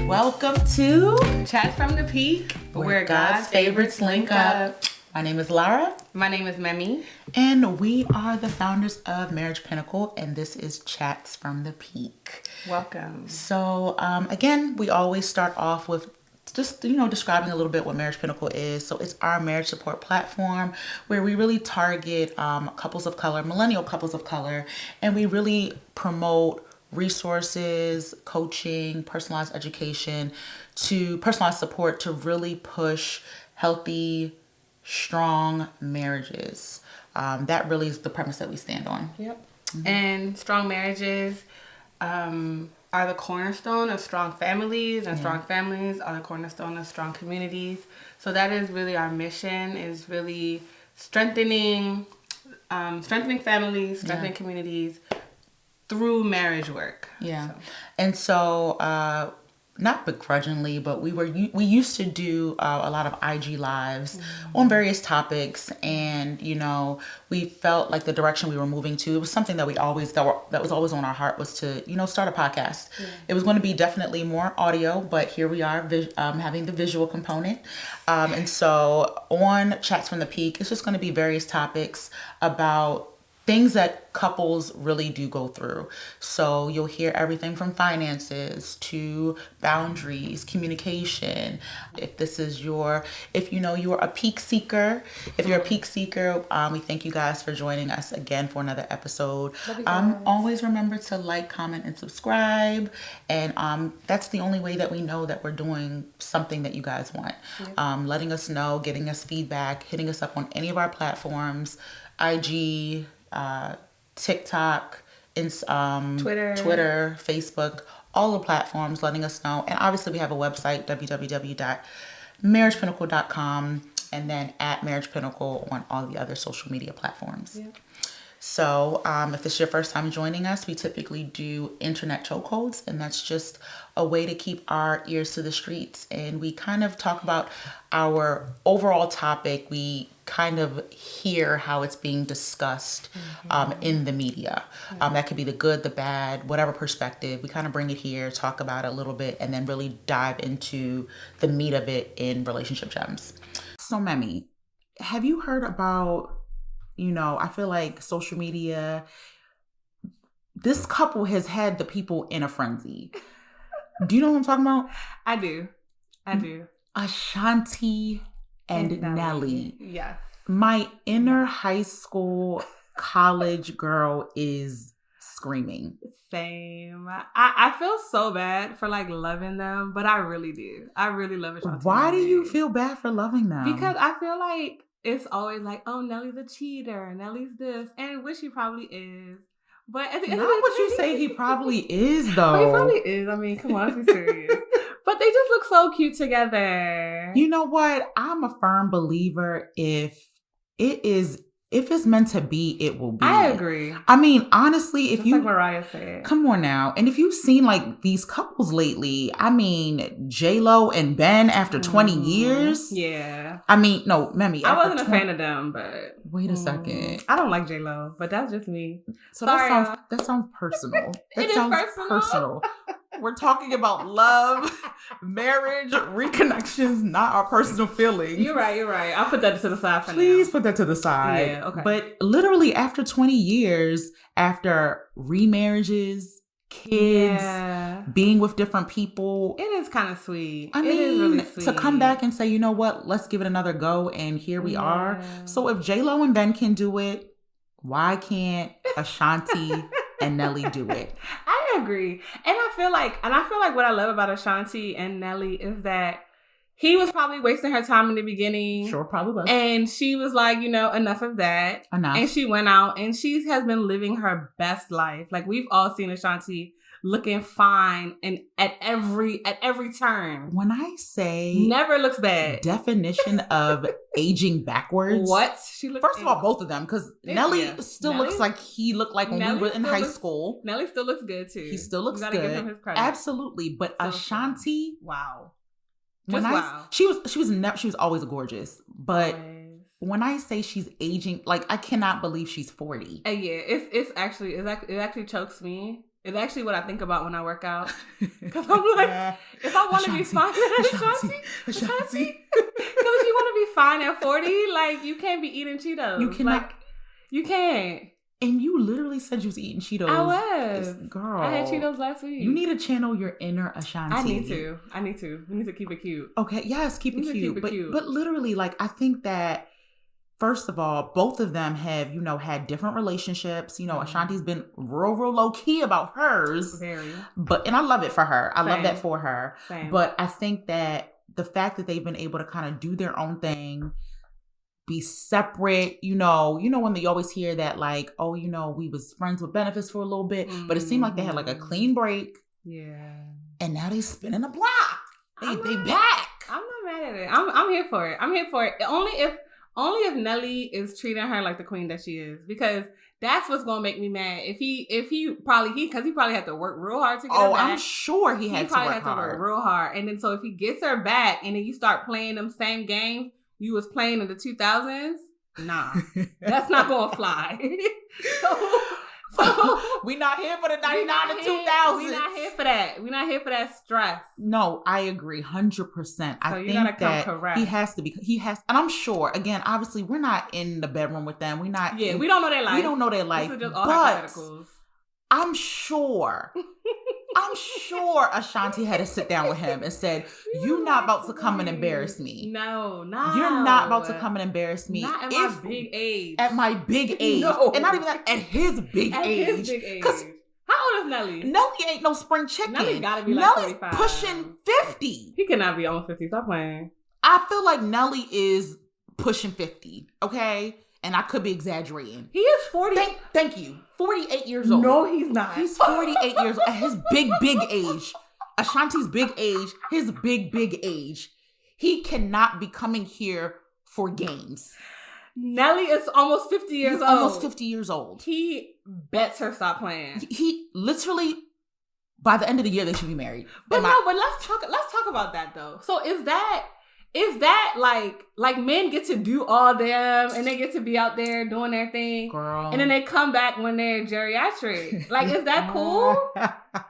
Welcome to Chat from the Peak, where God's favorites link up. My name is Lara. My name is Memi. And we are the founders of Marriage Pinnacle, and this is Chats from the Peak. Welcome. So, again, we always start off with just, describing a little bit what Marriage Pinnacle is. So it's our marriage support platform where we really target couples of color, millennial couples of color, and we really promote resources, coaching, personalized education, to personalized support to really push healthy, strong marriages. That really is the premise that we stand on. Yep. Mm-hmm. And strong marriages are the cornerstone of strong families, and strong families are the cornerstone of strong communities. So that is really our mission, is really strengthening families, strengthening communities through marriage work. Yeah. So. And so, not begrudgingly, but we used to do a lot of IG lives on various topics, and we felt like the direction we were moving to, it was something that that was always on our heart, was to start a podcast. It was going to be definitely more audio, but here we are having the visual component, and so on Chats from the Peak, it's just going to be various topics about things that couples really do go through. So you'll hear everything from finances to boundaries, communication. If you're a peak seeker, we thank you guys for joining us again for another episode. Always remember to like, comment, and subscribe. And that's the only way that we know that we're doing something that you guys want. Letting us know, getting us feedback, hitting us up on any of our platforms, IG, TikTok, Twitter, Facebook, all the platforms, letting us know. And obviously we have a website, www.marriagepinnacle.com, and then @marriagepinnacle on all the other social media platforms. Yeah. So if this is your first time joining us, we typically do internet chokeholds, and that's just a way to keep our ears to the streets. And we kind of talk about our overall topic. We kind of hear how it's being discussed in the media. That could be the good, the bad, whatever perspective. We kind of bring it here, talk about it a little bit, and then really dive into the meat of it in Relationship Gems. So, Memi, have you heard about, I feel like social media, this couple has had the people in a frenzy. Do you know what I'm talking about? I do. Ashanti and Nelly. Yes. My inner high school, college girl is screaming. Same. I feel so bad for loving them, but I really do. I really love Ashanti. Why do you feel bad for loving them? Because I feel like it's always oh, Nelly's a cheater, Nelly's this, and which he probably is. But at the end of the day, what you say he probably is, though. But he probably is. I mean, come on, let's be serious. But they just look so cute together. You know what? I'm a firm believer, if it's meant to be, it will be. I agree. I mean, honestly, if like Mariah said. Come on now. And if you've seen these couples lately, I mean, J-Lo and Ben after 20 years. Yeah. I mean, no, Memi. I wasn't a fan of them, but. Wait a second. I don't like J-Lo, but that's just me. So that sounds personal. That sounds personal. We're talking about love, marriage, reconnections, not our personal feelings. You're right. I'll put that to the side for now. Please put that to the side. Yeah, okay. But literally after 20 years, after remarriages, kids, being with different people. It is kind of sweet. I mean, it is really sweet. To come back and say, you know what, let's give it another go, and here we are. So if J-Lo and Ben can do it, why can't Ashanti and Nelly do it? I agree. And I feel like what I love about Ashanti and Nelly is that he was probably wasting her time in the beginning. Sure, probably was. And she was like, enough of that. Enough. And she went out and she has been living her best life. We've all seen Ashanti looking fine and at every turn. When I say never looks bad. Definition of aging backwards. What? She looks First of all, both of them, because Nelly still looks like he looked like when we were in high school. Nelly still looks good too. He still looks good. Give him his credit. Absolutely. But so Ashanti, wow. She was always gorgeous, but when I say she's aging, like I cannot believe she's 40. Yeah, it actually chokes me. It's actually what I think about when I work out. Because I'm like, if I want to be fine at Ashanti. Because if you want to be fine at 40, like, you can't be eating Cheetos. You cannot. Like, you can't. And you literally said you was eating Cheetos. I was. Girl. I had Cheetos last week. You need to channel your inner Ashanti. I need to. We need to keep it cute. Okay, yes, keep it cute. But literally, like, I think that, first of all, both of them have, had different relationships. Ashanti's been real low key about hers. Very. And I love it for her. I love that for her. Same. But I think that the fact that they've been able to kind of do their own thing, be separate, when they always hear that, like, oh, we was friends with benefits for a little bit, but it seemed like they had like a clean break. Yeah. And now they spinning the block. They back. I'm not mad at it. I'm here for it. Only if Nelly is treating her like the queen that she is, because that's what's gonna make me mad. Because he probably had to work real hard to get her back. I'm sure he had to work real hard. And then so if he gets her back, and then you start playing them same games you was playing in the 2000s, nah, that's not gonna fly. So we not here for the 99 and 2000s. We not here for that. We not here for that stress. No, I agree 100%. I think that he has, and I'm sure, again, obviously we're not in the bedroom with them. We don't know their life. We don't know their life. This is just all hypotheticals. I'm sure Ashanti had to sit down with him and said, "You're not about to come and embarrass me. No. You're not about to come and embarrass me. Not at my big age. At my big age. No. And not even that, at his big age. Because how old is Nelly? Nelly ain't no spring chicken. Nelly gotta be like 45. Nelly's pushing 50. He cannot be almost 50. Stop playing. I feel like Nelly is pushing 50, okay? And I could be exaggerating. He is 40. Thank you. 48 years old. No, he's not. He's 48 years old at his big age. Ashanti's big age, his big age. He cannot be coming here for games. Nelly is almost 50 years old. Almost 50 years old. He bets her stop playing. He literally, by the end of the year, they should be married. But let's talk about that though. So is that like men get to do all them and they get to be out there doing their thing, girl, and then they come back when they're geriatric? Like, is that cool?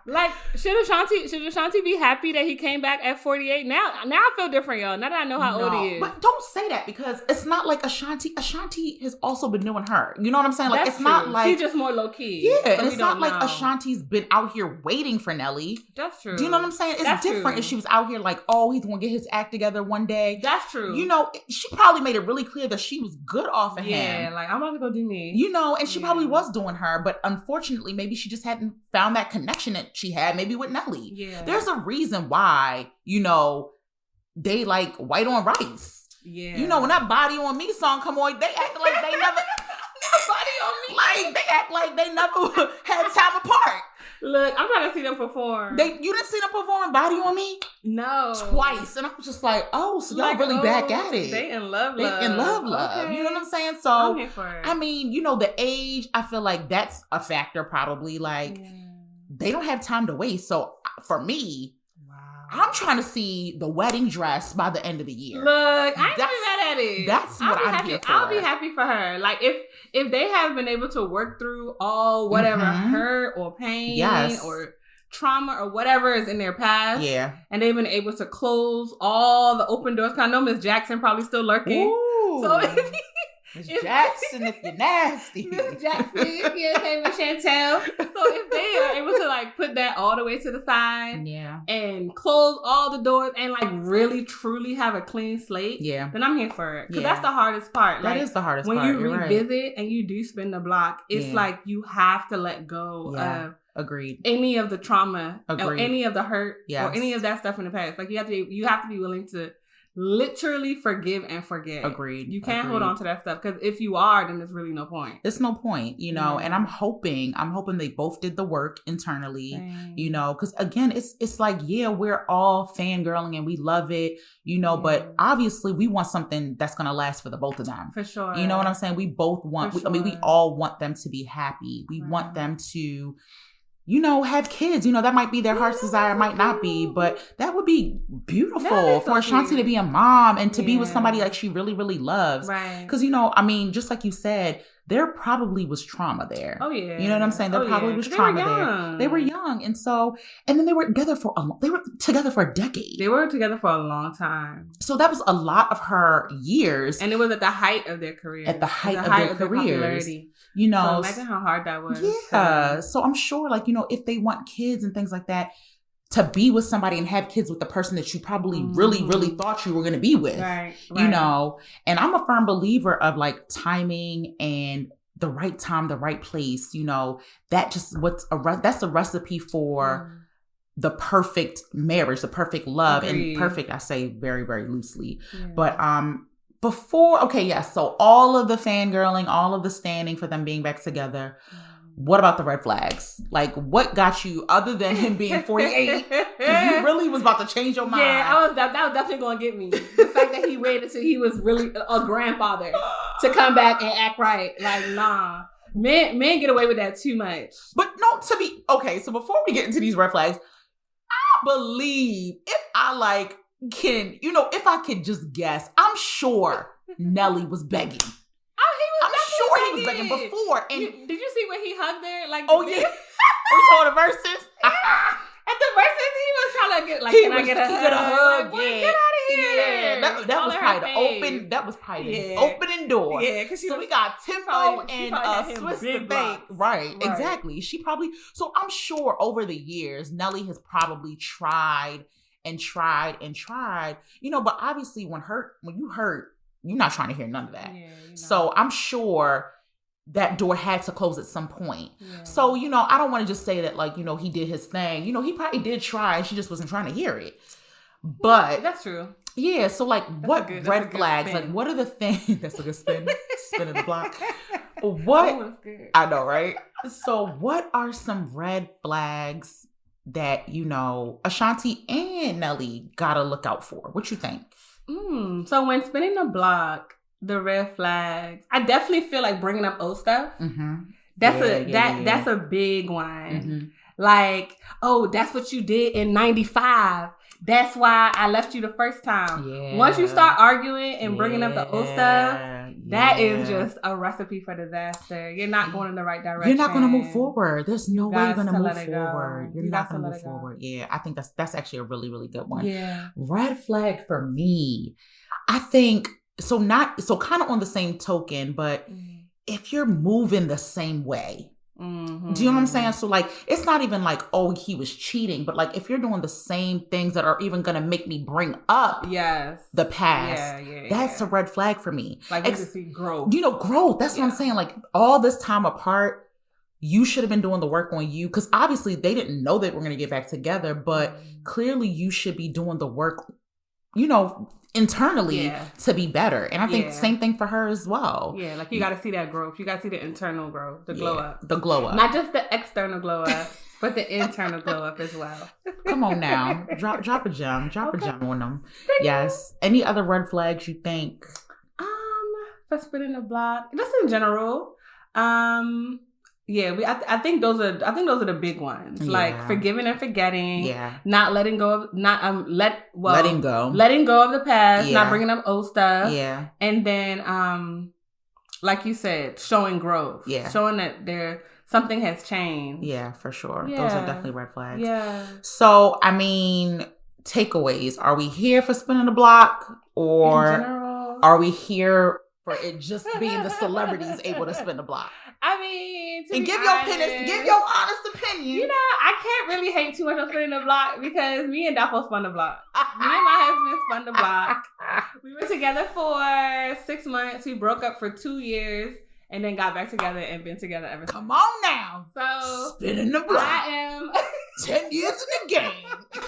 Like, should Ashanti be happy that he came back at 48? Now I feel different, y'all. Now that I know how old he is. But don't say that, because it's not like Ashanti has also been doing her. You know what I'm saying? Like, That's it's not true. like she's just more low key. Yeah, so and it's not like Ashanti's been out here waiting for Nelly. That's true. Do you know what I'm saying? It's different if she was out here like, oh, he's gonna get his act together one day. That's true. She probably made it really clear that she was good off of him. Yeah, like, I'm about to go do me. And she probably was doing her, but unfortunately, maybe she just hadn't found that connection that she had maybe with Nelly. Yeah. There's a reason why, they like white on rice. Yeah. When that Body on Me song come on, they act like they never Body on Me. Like, they act like they never had time apart. Look, I'm trying to see them perform. You didn't see them perform Body on Me? No. Twice. And I was just like, oh, so y'all really back at it. They in love. They in love. Okay. You know what I'm saying? So, I'm here for it. I mean, the age, I feel like that's a factor probably. Like, they don't have time to waste. So, for me, I'm trying to see the wedding dress by the end of the year. Look, I ain't mad at it. That's what I'm here for. I'll be happy for her. Like, if they have been able to work through all whatever hurt or pain or trauma or whatever is in their past, and they've been able to close all the open doors. 'Cause I know Miss Jackson probably still lurking. Ooh. So Miss Jackson, if you're nasty. Miss Jackson, Miss Chantel. So if they are able to like put that all the way to the side, and close all the doors and like really truly have a clean slate, then I'm here for it. Because that's the hardest part. That is the hardest part. When you revisit and you do spin the block, it's like you have to let go of Agreed. any of the trauma, or any of the hurt, yes, or any of that stuff in the past. Like, you have to be willing to literally forgive and forget. Agreed. You can't hold on to that stuff, because if you are, then there's really no point. It's no point, and I'm hoping they both did the work internally, because again, it's like, we're all fangirling and we love it, but obviously we want something that's going to last for the both of them. For sure. You know what I'm saying? We both want, we all want them to be happy. We want them to have kids. That might be their heart's desire, might not be, but that would be beautiful for Ashanti to be a mom and to be with somebody like she really, really loves. Right. Because, just like you said, there probably was trauma there. Oh, yeah. You know what I'm saying? There probably was trauma there. They were young. And then they were together for a decade. They were together for a long time. So that was a lot of her years. And it was at the height of their career. At the height of their careers. So imagine how hard that was. Yeah. So I'm sure, if they want kids and things like that, to be with somebody and have kids with the person that you probably really, really thought you were going to be with, right. And I'm a firm believer of timing and the right time, the right place, that's a recipe for the perfect marriage, the perfect love. Agreed. And perfect, I say very, very loosely, but, so all of the fangirling, all of the standing for them being back together. What about the red flags? What got you, other than him being 48, you really was about to change your mind? Yeah, that was definitely going to get me. The fact that he waited till he was really a grandfather to come back and act right. Nah. Men get away with that too much. But no, so before we get into these red flags, I believe if I if I could just guess, I'm sure Nelly was begging. He was begging before. And did you see when he hugged her? Oh, yeah. We told the verses. At the verses, he was trying to get, can I get a hug? Yeah. Get out of here. Yeah. That was probably the opening door. Yeah, because we got Tempo and Swiss the Bank. Right, exactly. So I'm sure over the years, Nelly has probably tried and tried and tried. But obviously when you hurt, you're not trying to hear none of that. Yeah, so I'm sure that door had to close at some point. Yeah. So, I don't want to just say that he did his thing. He probably did try and she just wasn't trying to hear it. But that's true. Yeah. So what red flags? What are the things? That's a good spin. Spin in the block. What? I know, right? So what are some red flags that, Ashanti and Nelly gotta look out for? What you think? So when spinning the block, the red flags, I definitely feel like bringing up old stuff. Mm-hmm. That's a big one. Mm-hmm. That's what you did in 95. That's why I left you the first time. Yeah. Once you start arguing and bringing up the old stuff, that is just a recipe for disaster. You're not going in the right direction. You're not going to move forward. There's no way you're going to move forward. You're not going to move forward. Yeah, I think that's actually a really, really good one. Yeah. Red flag for me, I think, so kind of on the same token, but if you're moving the same way, do you know what I'm saying? So it's not even he was cheating, but if you're doing the same things that are even going to make me bring up the past, that's a red flag for me. We need to see growth. Growth. That's what I'm saying. All this time apart, you should have been doing the work on you, because obviously they didn't know that we're going to get back together, but clearly you should be doing the work, internally to be better. And I think same thing for her as well. Yeah, you got to see that growth. You got to see the internal growth, the glow up. The glow up. Not just the external glow up, but the internal glow up as well. Come on now. Drop a gem. Drop a gem on them. Yes. Any other red flags you think? For spinning the block, just in general. I think those are the big ones. Forgiving and forgetting. Yeah. Not letting go of letting go of the past. Yeah. Not bringing up old stuff. Yeah. And then like you said, showing growth. Yeah. Showing that something has changed. Yeah, for sure. Yeah. Those are definitely red flags. Yeah. So takeaways. Are we here for spinning the block, or in general, are we here for it just being the celebrities able to spin the block? Give your honest opinion. I can't really hate too much on spinning the block, because me and Dapo spun the block. Me and my husband spun the block. We were together for 6 months. We broke up for 2 years and then got back together and been together ever since. Come on now. So spinning the block. I am 10 years in the game. So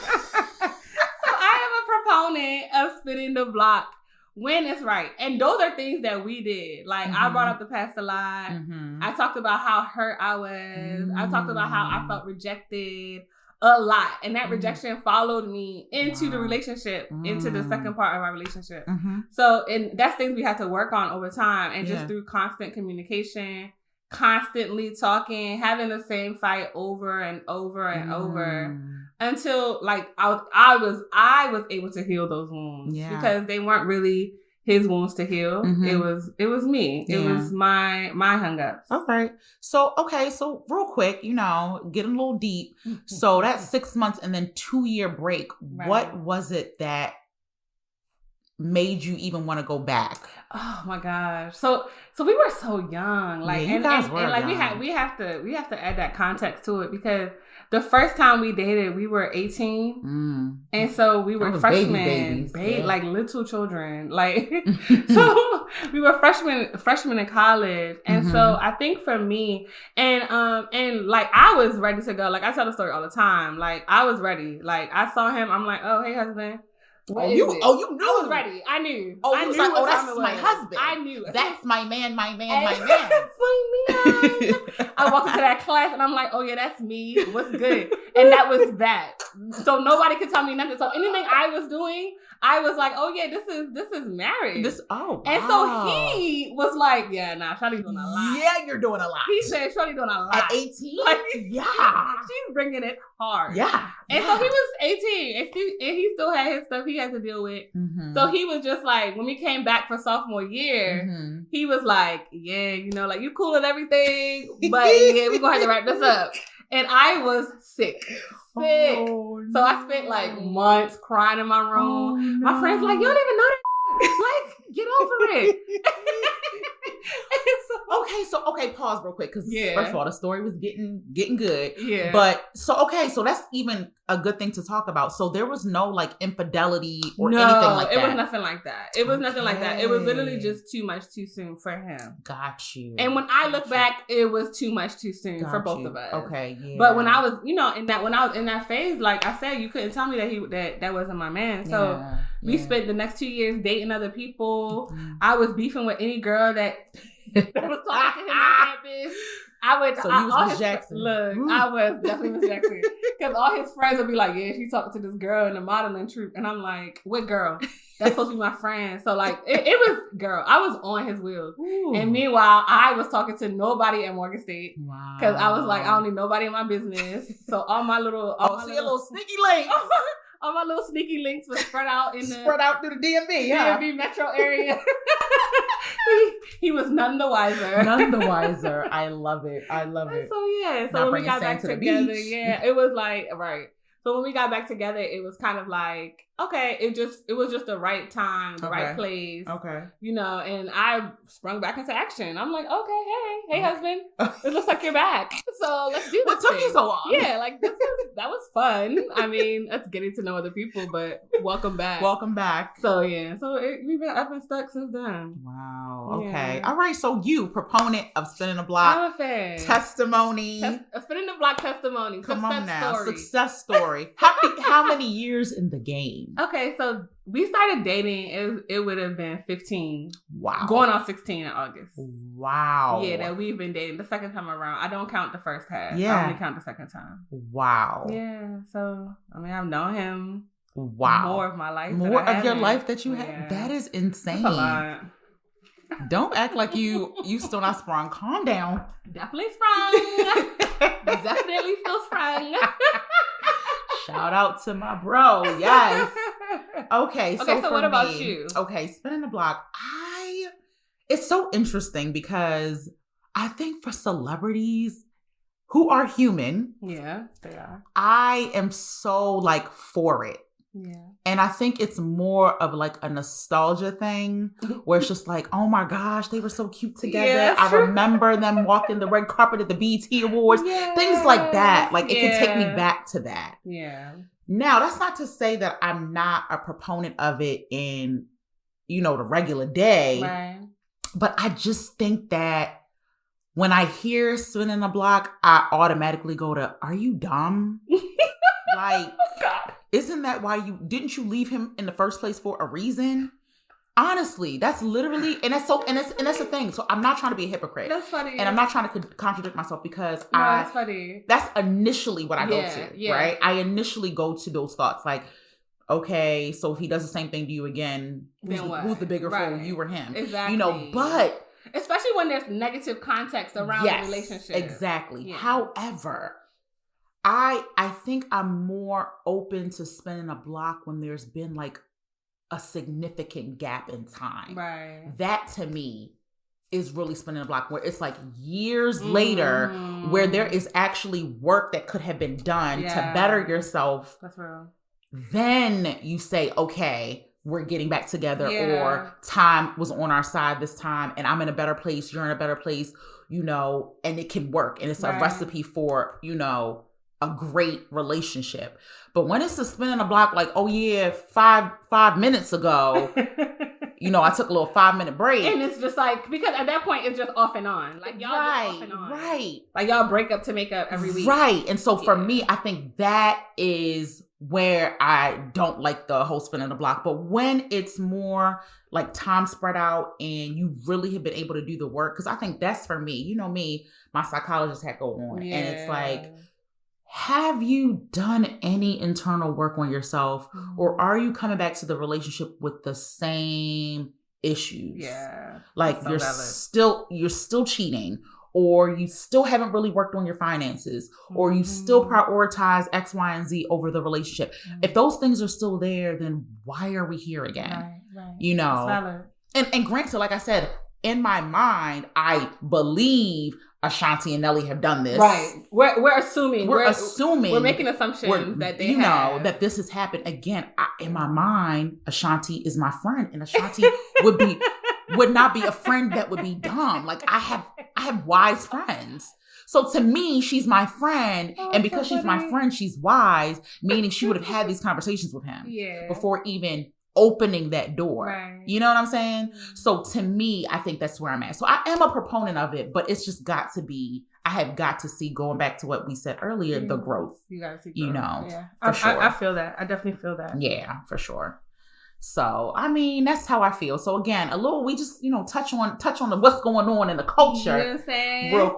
I am a proponent of spinning the block when it's right. And those are things that we did. I brought up the past a lot. Mm-hmm. I talked about how hurt I was. Mm-hmm. I talked about how I felt rejected a lot. And that rejection followed me into the relationship, into the second part of our relationship. Mm-hmm. So, and that's things we had to work on over time, and just through constant communication constantly talking, having the same fight over and over and over until like I was able to heal those wounds because they weren't really his wounds to heal. It was me. It was my hang-ups. Okay. So real quick, getting a little deep. So that's 6 months and then 2-year break. Right. What was it that made you even want to go back? Oh my gosh. So we were so young. Like you guys were like young. we have to add that context to it because the first time we dated, we were 18. And so we were freshmen, like little children. Like so we were freshmen in college. And so I think for me and like I was ready to go. Like I tell the story all the time. Like I was ready. Like I saw him, I'm like, "Oh, hey husband." You knew. I was ready. I knew. Oh, I you was knew like, that's my husband. I knew. That's my man. That's my man. I walked into that class and I'm like, oh yeah, that's me. What's good? And that was that. So nobody could tell me nothing. So anything I was doing, I was like, oh yeah, this is marriage. Wow. And so he was like, yeah, nah, Shawty's doing a lot. Yeah, you're doing a lot. He said, Shawty doing a lot. At 18? Like, yeah. She's bringing it hard. Yeah. And so he was 18 and he still had his stuff he had to deal with. So he was just like, when we came back for sophomore year, he was like, yeah, like you cool and everything, but yeah, we're going to have to wrap this up. And I was sick. Oh, so I spent like months crying in my room. Oh, no. My friends like, you don't even know that. Like, get over it. Okay, pause real quick because first of all, the story was getting good. Yeah. But so that's even a good thing to talk about. So there was no like infidelity or anything like that. It was nothing like that. It was nothing like that. It was literally just too much too soon for him. Got you. And when I look back, it was too much too soon for both of us. Okay, yeah. But when I was, when I was in that phase, like I said, you couldn't tell me that wasn't my man. So we spent the next 2 years dating other people. I was beefing with any girl that was talking to him on campus. So you was Miss Jackson. Look, I was definitely Miss Jackson. Because all his friends would be like, yeah, she talking to this girl in the modeling troupe. And I'm like, what girl? That's supposed to be my friend. So like, it was, girl, I was on his wheels. Ooh. And meanwhile, I was talking to nobody at Morgan State. Wow. Because I was like, I don't need nobody in my business. So all my little... a little sneaky links. All my little sneaky links were spread out through the DMV, DMV metro area. He was none the wiser. I love it. So yeah. So when we got back together, it was like right. So when we got back together, it was kind of like, okay, it was just the right time, the right place. Okay. And I sprung back into action. I'm like, okay, hey husband. It looks like you're back. So let's do this. What took you so long? Yeah, like that was fun. I mean, that's getting to know other people, but welcome back. So yeah. So I've been stuck since then. Wow. Okay. Yeah. All right. So you, proponent of spinning the block. I'm a fan. Testimony. Spinning the block testimony. Come on now. Success story. How many years in the game? Okay, so we started dating. It would have been 15. Wow. Going on 16 in August. Wow. Yeah, that we've been dating the second time around. I don't count the first half. Yeah. I only count the second time. Wow. Yeah. So I've known him. Wow. More of my life. More of your life that you had. That is insane. That's a lot. Don't act like you still not sprung. Calm down. Definitely sprung. Definitely still sprung. Shout out to my bro. Yes. Okay. So what about you? Okay. Spinning the block. It's so interesting because I think for celebrities who are human. Yeah, they are. I am so like for it. Yeah. And I think it's more of like a nostalgia thing where it's just like, oh my gosh, they were so cute together. Yeah, I remember them walking the red carpet at the BET Awards, things like that. Like it can take me back to that. Yeah. Now, that's not to say that I'm not a proponent of it in, the regular day. Right. But I just think that when I hear spinning the block, I automatically go to, are you dumb? Like, oh God. Isn't that why didn't you leave him in the first place for a reason? Honestly, that's literally, and that's the thing. So I'm not trying to be a hypocrite. That's funny. And I'm not trying to contradict myself because that's funny. That's initially what I go to, right? I initially go to those thoughts like, okay, so if he does the same thing to you again, who's the bigger fool, you or him? Exactly. But Especially when there's negative context around the relationship. Exactly. Yeah. However, I think I'm more open to spinning a block when there's been like a significant gap in time. Right. That to me is really spinning a block, where it's like years later, where there is actually work that could have been done to better yourself. That's real. Then you say, okay, we're getting back together, or time was on our side this time, and I'm in a better place, you're in a better place, you know, and it can work. And it's a recipe for, you know, a great relationship. But when it's a spinning a block, like, oh yeah, five minutes ago, you know, I took a little 5-minute break. And it's just like, because at that point, it's just off and on. Like, y'all just off and on. Right. Like, y'all break up to make up every week. Right. And so for me, I think that is where I don't like the whole spinning the block. But when it's more like time spread out and you really have been able to do the work, because I think that's for me. You know me, my psychologist had go on. Yeah. And it's like, have you done any internal work on yourself, or are you coming back to the relationship with the same issues? Yeah. Like you're still cheating, or you still haven't really worked on your finances, or you still prioritize X, Y, and Z over the relationship. If those things are still there, then why are we here again? Right. You know? And granted, like I said, in my mind, I believe Ashanti and Nelly have done this. Right. We're assuming. We're making assumptions that they know that this has happened. Again, in my mind, Ashanti is my friend, and Ashanti would not be a friend that would be dumb. Like I have wise friends. So to me, she's my friend, and because she's my friend, she's wise, meaning she would have had these conversations with him before even opening that door. Right. You know what I'm saying? So to me, I think that's where I'm at. So I am a proponent of it, but it's just got to be, I have got to see, going back to what we said earlier, the growth. You got to see growth. You know, for sure. I feel that. I definitely feel that. Yeah, for sure. So, I mean, that's how I feel. So again, we just, you know, touch on what's going on in the culture, you know what I'm saying? real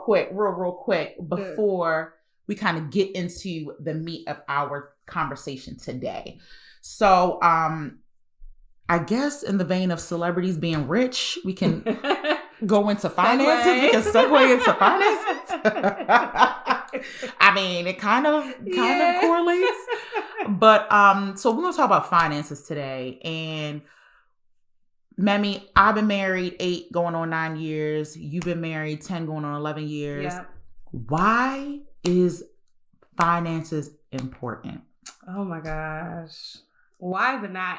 quick before we kind of get into the meat of our conversation today. So, I guess in the vein of celebrities being rich, we can go into finances. We can segue into finances. I mean, it kind of correlates. But so we're gonna talk about finances today. And Memi, I've been married 8 going on 9 years. You've been married 10 going on 11 years. Yeah. Why is finances important? Oh my gosh. Why is it not?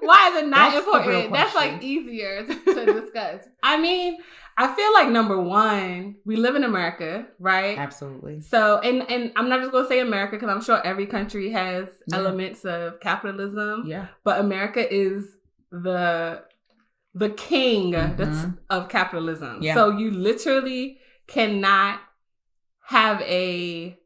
Why is it not important? That's like easier to discuss. I mean, I feel like number one, we live in America, right? Absolutely. So, and I'm not just going to say America, because I'm sure every country has elements of capitalism. Yeah. But America is the king of capitalism. Yeah. So you literally cannot have I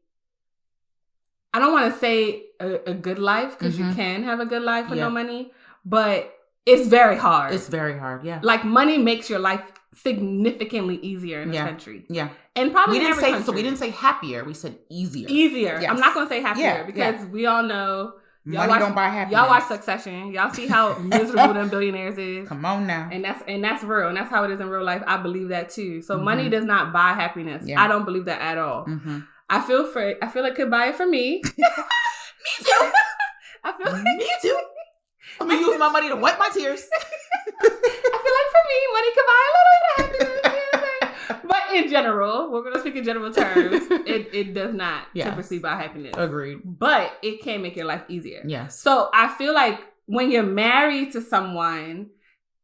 don't want to say a good life, because you can have a good life with no money, but it's very hard. It's very hard, yeah. Like, money makes your life significantly easier in this country. Yeah. And probably in every country. So we didn't say happier, we said easier. Easier. Yes. I'm not going to say happier, because we all know money don't buy happiness. Y'all watch Succession. Y'all see how miserable them billionaires is. Come on now. And that's real. And that's how it is in real life. I believe that too. So money does not buy happiness. Yeah. I don't believe that at all. I feel it could buy it for me. Me too. Me too. I'm gonna use my money to wipe my tears. I feel like for me, money could buy a little bit of happiness. You know what I'm saying? But in general, we're gonna speak in general terms. It does not typically buy happiness. Agreed. But it can make your life easier. Yes. So I feel like when you're married to someone,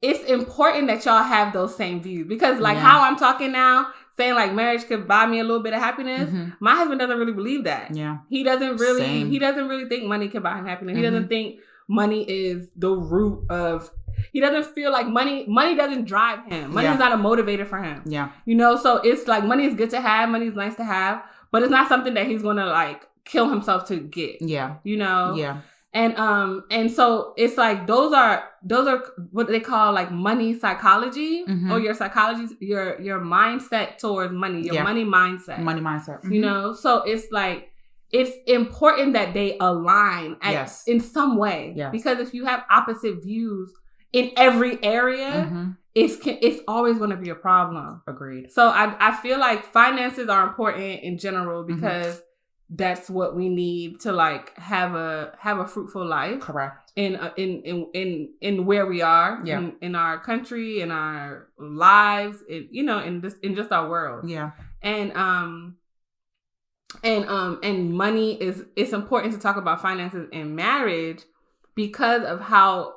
it's important that y'all have those same views, because how I'm talking now, saying like marriage could buy me a little bit of happiness. My husband doesn't really believe that. Yeah. He doesn't really think money can buy him happiness. He doesn't think money is the root of, he doesn't feel like money doesn't drive him. Money is not a motivator for him. Yeah. You know, so it's like money is good to have, money is nice to have, but it's not something that he's going to like kill himself to get. Yeah. You know? Yeah. And so it's like those are what they call like money psychology, or your psychology, your mindset towards money, your money mindset. Money mindset. You know, so it's like it's important that they align in some way. Yes. Because if you have opposite views, in every area, it's always going to be a problem. Agreed. So I feel like finances are important in general because that's what we need to like have a fruitful life. Correct. In where we are, in our country, in our lives, in just our world. Yeah. And money it's important to talk about finances in marriage because of how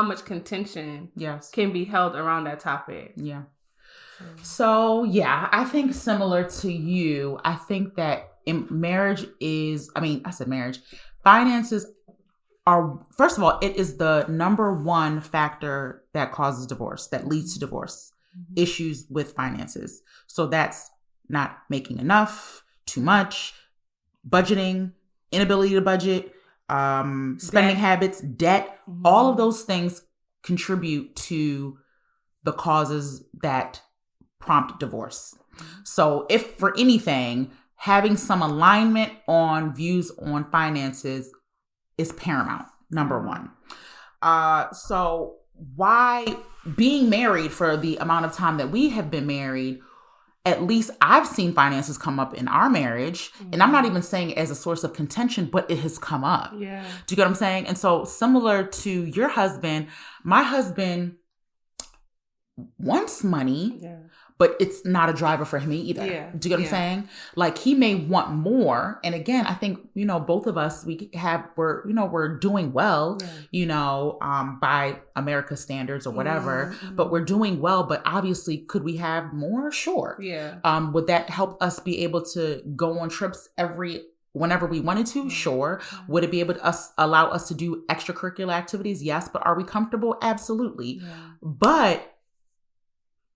much contention can be held around that topic. Yeah. So yeah, I think similar to you, I think that finances are, first of all, it is the number one factor that causes divorce, that leads to divorce, issues with finances. So that's not making enough, too much, budgeting, inability to budget, spending habits, debt, all of those things contribute to the causes that prompt divorce. So if for anything, having some alignment on views on finances is paramount, number one. So why being married for the amount of time that we have been married, at least I've seen finances come up in our marriage. And I'm not even saying as a source of contention, but it has come up. Yeah. Do you get what I'm saying? And so similar to your husband, my husband wants money, but it's not a driver for him either. Yeah. Do you get what I'm saying? Like he may want more. And again, I think, both of us, we're doing well, by America's standards or whatever, but we're doing well. But obviously, could we have more? Sure. Yeah. Would that help us be able to go on trips whenever we wanted to? Sure. Would it be able to allow us to do extracurricular activities? Yes. But are we comfortable? Absolutely. Yeah. But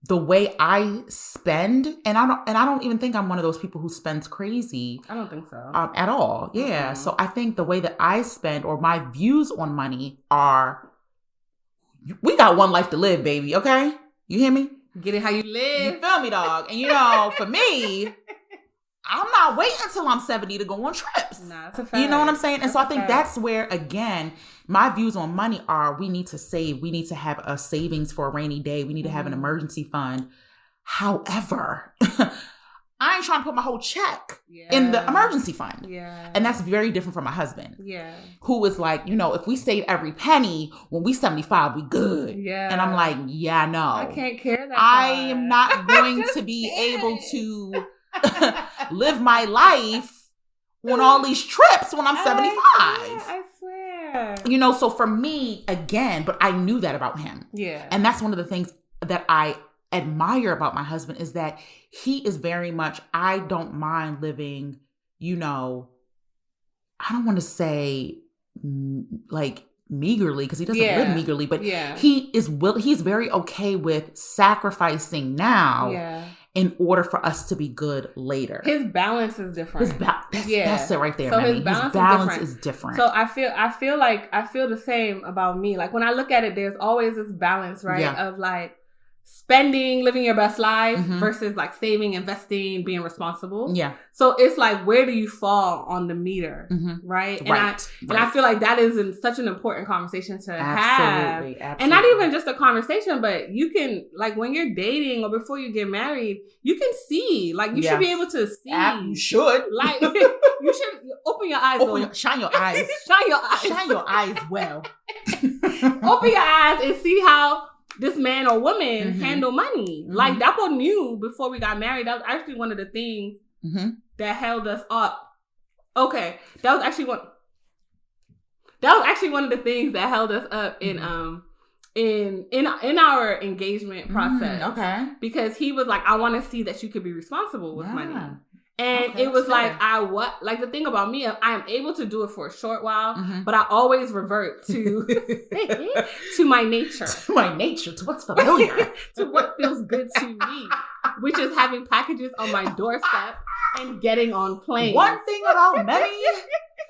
the way I spend, and I don't even think I'm one of those people who spends crazy. I don't think so. At all. Yeah. So I think the way that I spend or my views on money are, we got one life to live, baby. Okay. You hear me? Get it how you live. You feel me, dog? And for me, I'm not waiting until I'm 70 to go on trips. Nah, that's a fact. You know what I'm saying? And so I think that's where, again, my views on money are, we need to save. We need to have a savings for a rainy day. We need to have an emergency fund. However, I ain't trying to put my whole check in the emergency fund. Yeah. And that's very different from my husband. Yeah. Who is like, if we save every penny, when we 75, we good. Yeah. And I'm like, yeah, no. I can't care that I am not going to be able to live my life on all these trips when I'm 75. I swear. So for me, again, but I knew that about him. Yeah. And that's one of the things that I admire about my husband is that he is very much, I don't mind living, I don't want to say like meagerly because he doesn't live meagerly, but he's very okay with sacrificing now in order for us to be good later. His balance is different. That's it right there. So his balance is different. So I feel the same about me. Like when I look at it, there's always this balance, right? Yeah. Of like spending, living your best life versus like saving, investing, being responsible. Yeah. So it's like, where do you fall on the meter? Right. And I feel like that is such an important conversation to have. Absolutely. And not even just a conversation, but you can, like when you're dating or before you get married, you can see, like you should be able to see. You should. Like you should open your eyes. Shine your eyes. Shine your eyes. Shine your eyes well. Open your eyes and see how this man or woman handle money. Like that one knew before we got married. That was actually one of the things that held us up. Okay. That was actually one of the things that held us up in our engagement process. Okay. Because he was like, I want to see that you could be responsible with money. And it was like, the thing about me, I am able to do it for a short while, but I always revert to to my nature. To my nature, to what's familiar. To what feels good to me, which is having packages on my doorstep and getting on planes. One thing about Memi,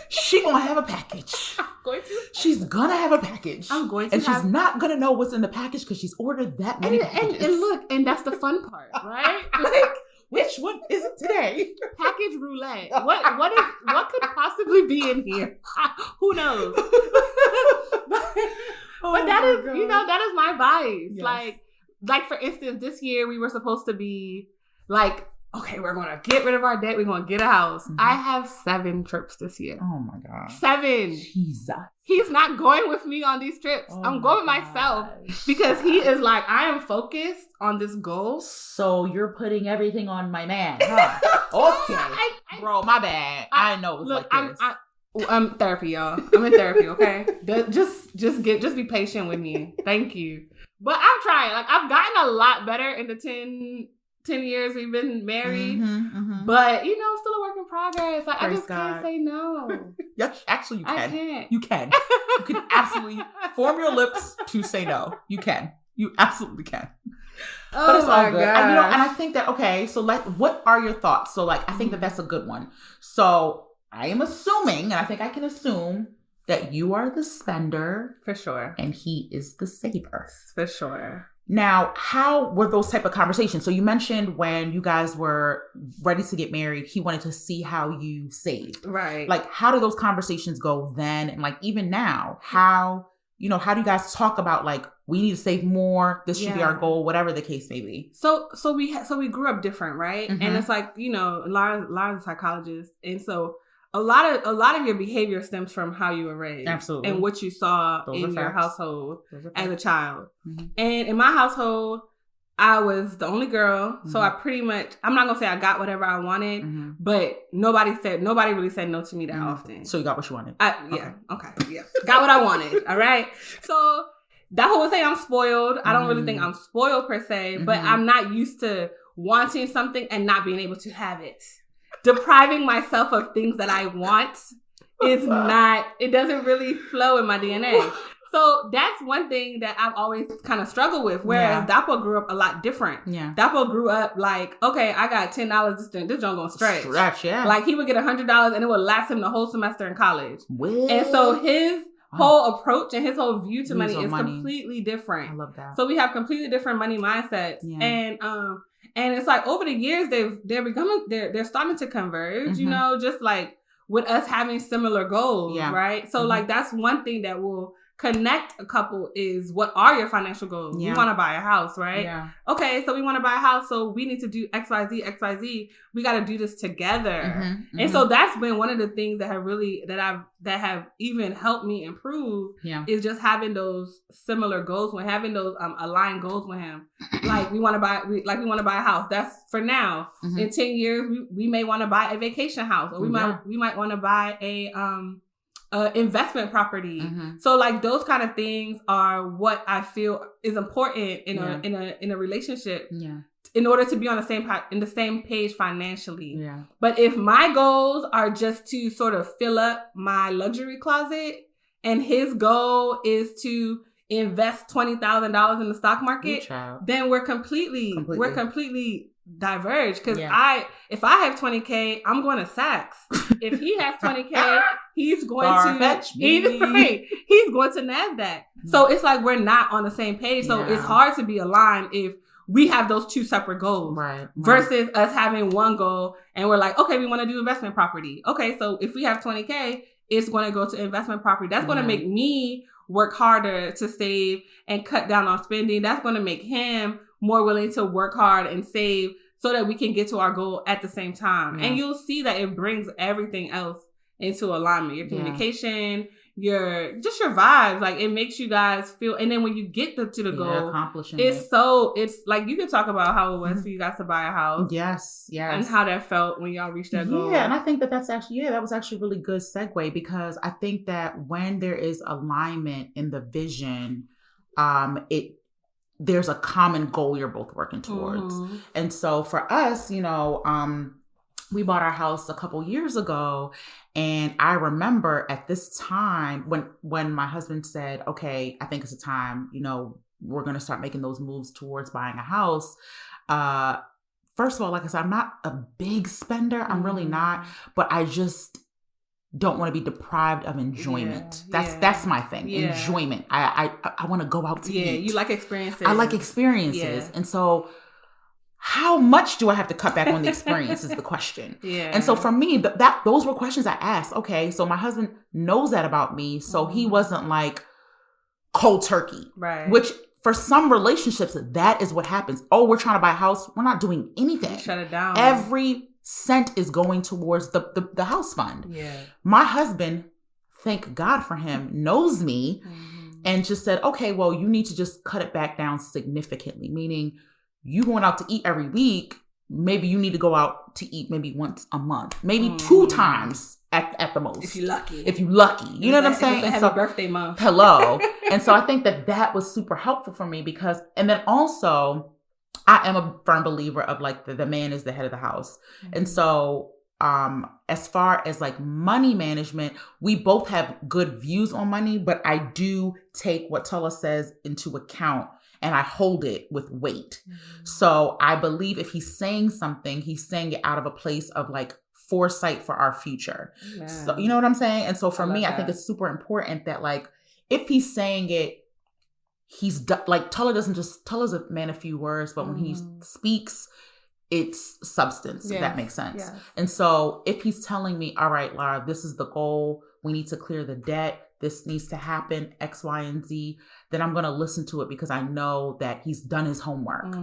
she gonna have a package. I'm going to. She's gonna have a package. I'm going to. And she's not gonna know what's in the package because she's ordered that many packages. And look, and that's the fun part, right? Which one is it today? Package roulette. What could possibly be in here? Who knows? But that is, that is my vice. Yes. Like for instance, this year we were supposed to be like, okay, we're going to get rid of our debt. We're going to get a house. Mm-hmm. I have 7 trips this year. Oh my God. 7. Jesus. He's not going with me on these trips. I'm going with myself because he is like, I am focused on this goal. So you're putting everything on my man, huh? Okay. Bro, my bad. I know it's like this. I'm therapy, y'all. I'm in therapy, okay? Just be patient with me. Thank you. But I'm trying. Like, I've gotten a lot better in the 10 years we've been married. But, I'm still a work in progress. Like, I just can't say no. Yes, actually, you can. I can't. You can. You can absolutely form your lips to say no. You can. You absolutely can. Oh, but it's all good. And, gosh. and I think that, okay, so like, what are your thoughts? So like, I think that that's a good one. So I am assuming, and I think I can assume, that you are the spender. For sure. And he is the saver. For sure. Now, how were those type of conversations? So you mentioned when you guys were ready to get married, he wanted to see how you saved. Right. Like, how do those conversations go then? And like, even now, how do you guys talk about like, we need to save more, this should be our goal, whatever the case may be? So we grew up different, right? Mm-hmm. And it's like, Lara's a psychologist. And so a lot of your behavior stems from how you were raised. Absolutely. And what you saw in your household as a child. Mm-hmm. And in my household, I was the only girl. Mm-hmm. So I pretty much, I'm not going to say I got whatever I wanted, but nobody really said no to me that often. So you got what you wanted? Yeah. Got what I wanted. All right. So that whole say I'm spoiled. I don't really think I'm spoiled per se, but I'm not used to wanting something and not being able to have it. Depriving myself of things that I want is not, it doesn't really flow in my DNA. So that's one thing that I've always kind of struggled with. Whereas Dapo grew up a lot different. Yeah. Dapo grew up like, okay, I got $10. This joint gonna stretch. Like he would get $100 and it would last him the whole semester in college. What? And so his whole approach and his whole view to money is completely different. I love that. So we have completely different money mindsets. Yeah. And it's like over the years they're starting to converge, just like with us having similar goals, right? So like that's one thing that will connect a couple is, what are your financial goals? Yeah. We want to buy a house, right? Yeah. Okay, so we want to buy a house, so we need to do XYZ. We got to do this together. And so that's been one of the things that have even helped me improve is just having those similar goals, when having those aligned goals with him. Like we want to buy a house. That's for now. In 10 years, we may want to buy a vacation house, or we might want to buy a investment property. So like those kind of things are what I feel is important in a relationship. Yeah. In order to be on the same page financially. Yeah. But if my goals are just to sort of fill up my luxury closet and his goal is to invest $20,000 in the stock market, then we're completely diverged. Because if I have $20K, I'm going to Saks. If he has $20K, he's going he's going to NASDAQ. So it's like we're not on the same page. So it's hard to be aligned if we have those two separate goals, right? Versus us having one goal and we're like, okay, we want to do investment property. Okay, so if we have $20K, it's going to go to investment property. That's going to make me work harder to save and cut down on spending. That's going to make him more willing to work hard and save so that we can get to our goal at the same time. And you'll see that it brings everything else into alignment. Your communication, your vibes. Like it makes you guys feel, and then when you get to the goal, accomplishing it's like you can talk about how it was for you guys to buy a house. Yes. And how that felt when y'all reached that goal. Yeah, and I think that's actually, that was actually a really good segue, because I think that when there is alignment in the vision, there's a common goal you're both working towards. And so for us, we bought our house a couple years ago, and I remember at this time when my husband said, okay, I think it's a time, we're going to start making those moves towards buying a house. First of all, like I said, I'm not a big spender. I'm really not, but I just don't want to be deprived of enjoyment. That's my thing. Enjoyment. I want to go out to eat. You like experiences. I like experiences. And so how much do I have to cut back on the experience is the question. And so for me, those were questions I asked. Okay, so my husband knows that about me. So he wasn't like cold turkey. Right. Which for some relationships, that is what happens. Oh, we're trying to buy a house. We're not doing anything. Shut it down. Every cent is going towards the house fund. Yeah. My husband, thank God for him, knows me and just said, okay, well, you need to just cut it back down significantly. Meaning you going out to eat every week. Maybe you need to go out to eat maybe once a month, maybe 2 times at the most. If you're lucky. You know what I'm saying? It's a birthday month. Hello. And so I think that was super helpful for me because, and then also I am a firm believer of like the man is the head of the house. And so as far as like money management, we both have good views on money, but I do take what Tola says into account and I hold it with weight. So I believe if he's saying something, he's saying it out of a place of like foresight for our future. Yeah. So you know what I'm saying? And so for me, I think it's super important that like, if he's saying it, like Tolla's a man of few words, but when he speaks, it's substance, if that makes sense. Yes. And so if he's telling me, all right, Lara, this is the goal. We need to clear the debt. This needs to happen, X, Y, and Z, then I'm going to listen to it because I know that he's done his homework,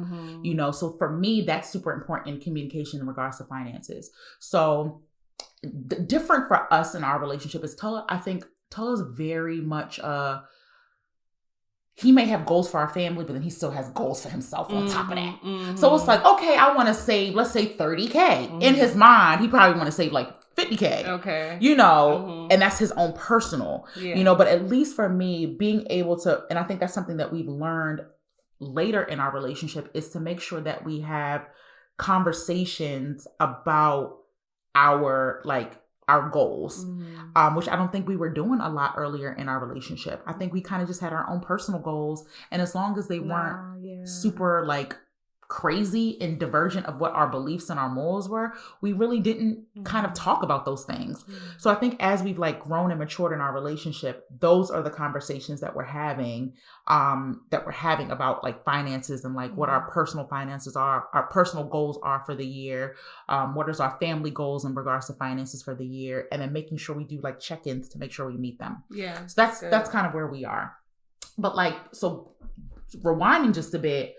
you know? So for me, that's super important in communication in regards to finances. So different for us in our relationship is I think Tolla's very much, he may have goals for our family, but then he still has goals for himself on top of that. So it's like, okay, I want to save, let's say $30K. In his mind, he probably want to save like $50K. Okay. You know, and that's his own personal, you know, but at least for me, being able to, and I think that's something that we've learned later in our relationship is to make sure that we have conversations about our goals, which I don't think we were doing a lot earlier in our relationship. I think we kind of just had our own personal goals. And as long as they weren't super like crazy and divergent of what our beliefs and our morals were, we really didn't kind of talk about those things. So I think as we've like grown and matured in our relationship, those are the conversations that we're having about like finances and like what our personal finances are, our personal goals are for the year, what is our family goals in regards to finances for the year, and then making sure we do like check-ins to make sure we meet them. Yeah. So that's kind of where we are. But like, so rewinding just a bit,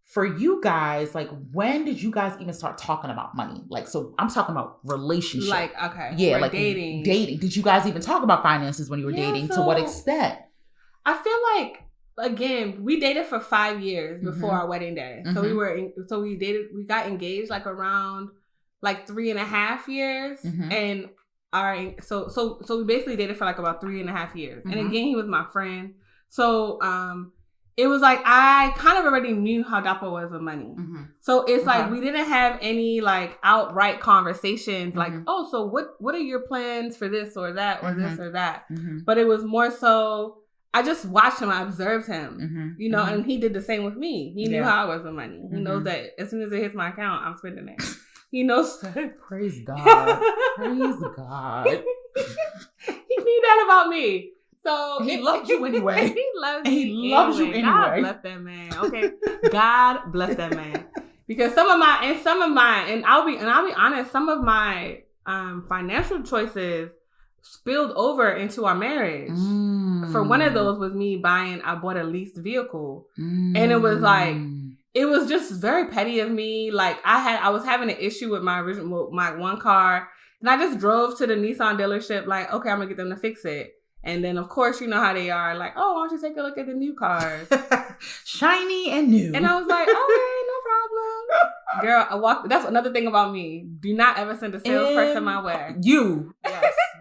for you guys, like, when did you guys even start talking about money? Like, so I'm talking about relationship. Like, okay. Yeah, like dating. Did you guys even talk about finances when you were dating? To what extent? I feel like, again, we dated for 5 years before our wedding day. So we got engaged like around like 3.5 years. And so we basically dated for like about 3.5 years. And again, he was my friend. So, it was like, I kind of already knew how Dapo was with money. So it's like, we didn't have any like outright conversations like, oh, so what are your plans for this or that or this or that? But it was more so, I just watched him, I observed him, you know, and he did the same with me. He knew how I was with money. He knows that as soon as it hits my account, I'm spending it. He knows. Praise God. Praise God. He knew that about me. So he loves you anyway. He loves you anyway. God bless that man. Okay. God bless that man. Because some of my, and I'll be honest, some of my financial choices spilled over into our marriage. For one of those was me I bought a leased vehicle. And it was like, it was just very petty of me. Like I was having an issue with my one car, and I just drove to the Nissan dealership like, okay, I'm gonna get them to fix it. And then, of course, you know how they are. Like, oh, why don't you take a look at the new cars? Shiny and new. And I was like, okay, no problem. Girl, that's another thing about me. Do not ever send a salesperson my way. Yes.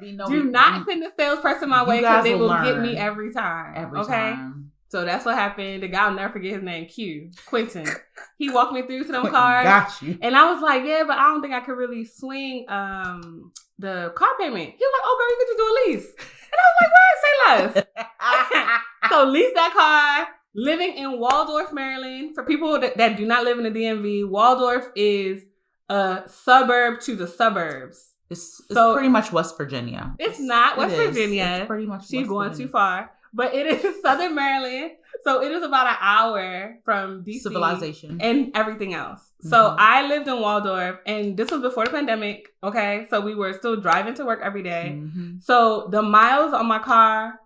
Do not send a salesperson my way because they will get me every time. Every time. So that's what happened. The guy, I'll never forget his name, Quentin. He walked me through to them cars. Got you. And I was like, yeah, but I don't think I could really swing the car payment. He was like, oh, girl, you could just do a lease. And I was like, what? Say less. So lease that car, living in Waldorf, Maryland. For people that do not live in the DMV, Waldorf is a suburb to the suburbs. It's pretty much West Virginia. It's not West Virginia. It's pretty much She's going too far. But it is Southern Maryland. So it is about an hour from DC. Civilization. And everything else. So I lived in Waldorf, and this was before the pandemic. Okay. So we were still driving to work every day. So the miles on my car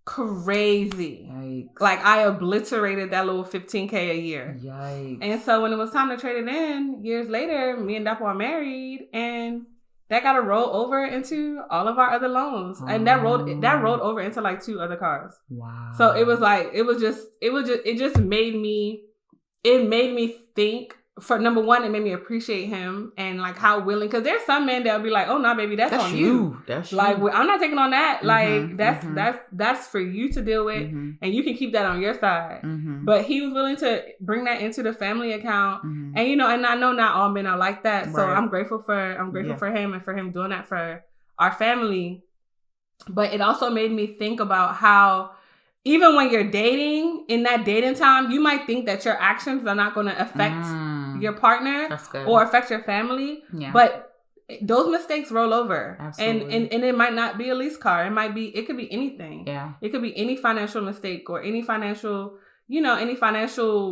crazy. Yikes. Like, I obliterated that little $15K a year. Yikes. And so when it was time to trade it in, years later, me and Dapo are married, and that got to roll over into all of our other loans. And that rolled over into like 2 other cars. Wow. So it was like, it just made me think. For number one, it made me appreciate him and like how willing, because there's some men that'll be like, oh no, baby, that's on you. That's like, you. I'm not taking on that. Like, that's for you to deal with, and you can keep that on your side. But he was willing to bring that into the family account, and and I know not all men are like that. So I'm grateful for him and for him doing that for our family. But it also made me think about how, even when you're dating, in that dating time, you might think that your actions are not going to affect your partner or affect your family. Yeah. But those mistakes roll over. Absolutely. And it might not be a lease car. It could be anything. Yeah. It could be any financial mistake or any financial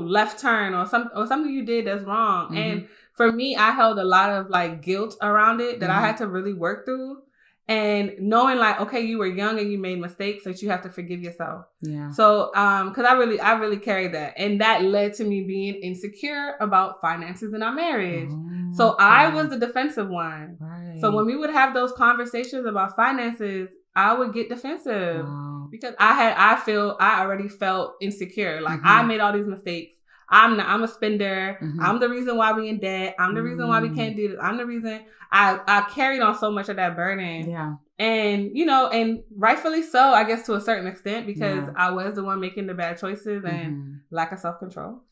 left turn or something you did that's wrong. And for me, I held a lot of like guilt around it that I had to really work through. And knowing like, okay, you were young and you made mistakes, that you have to forgive yourself. Yeah. So, cause I really carried that. And that led to me being insecure about finances in our marriage. So I was the defensive one. Right. So when we would have those conversations about finances, I would get defensive because I already felt insecure. Like I made all these mistakes. I'm a spender. I'm the reason why we in debt. I'm the reason why we can't do this. I'm the reason I carried on so much of that burden. Yeah. And, and rightfully so, I guess, to a certain extent, because I was the one making the bad choices and lack of self-control,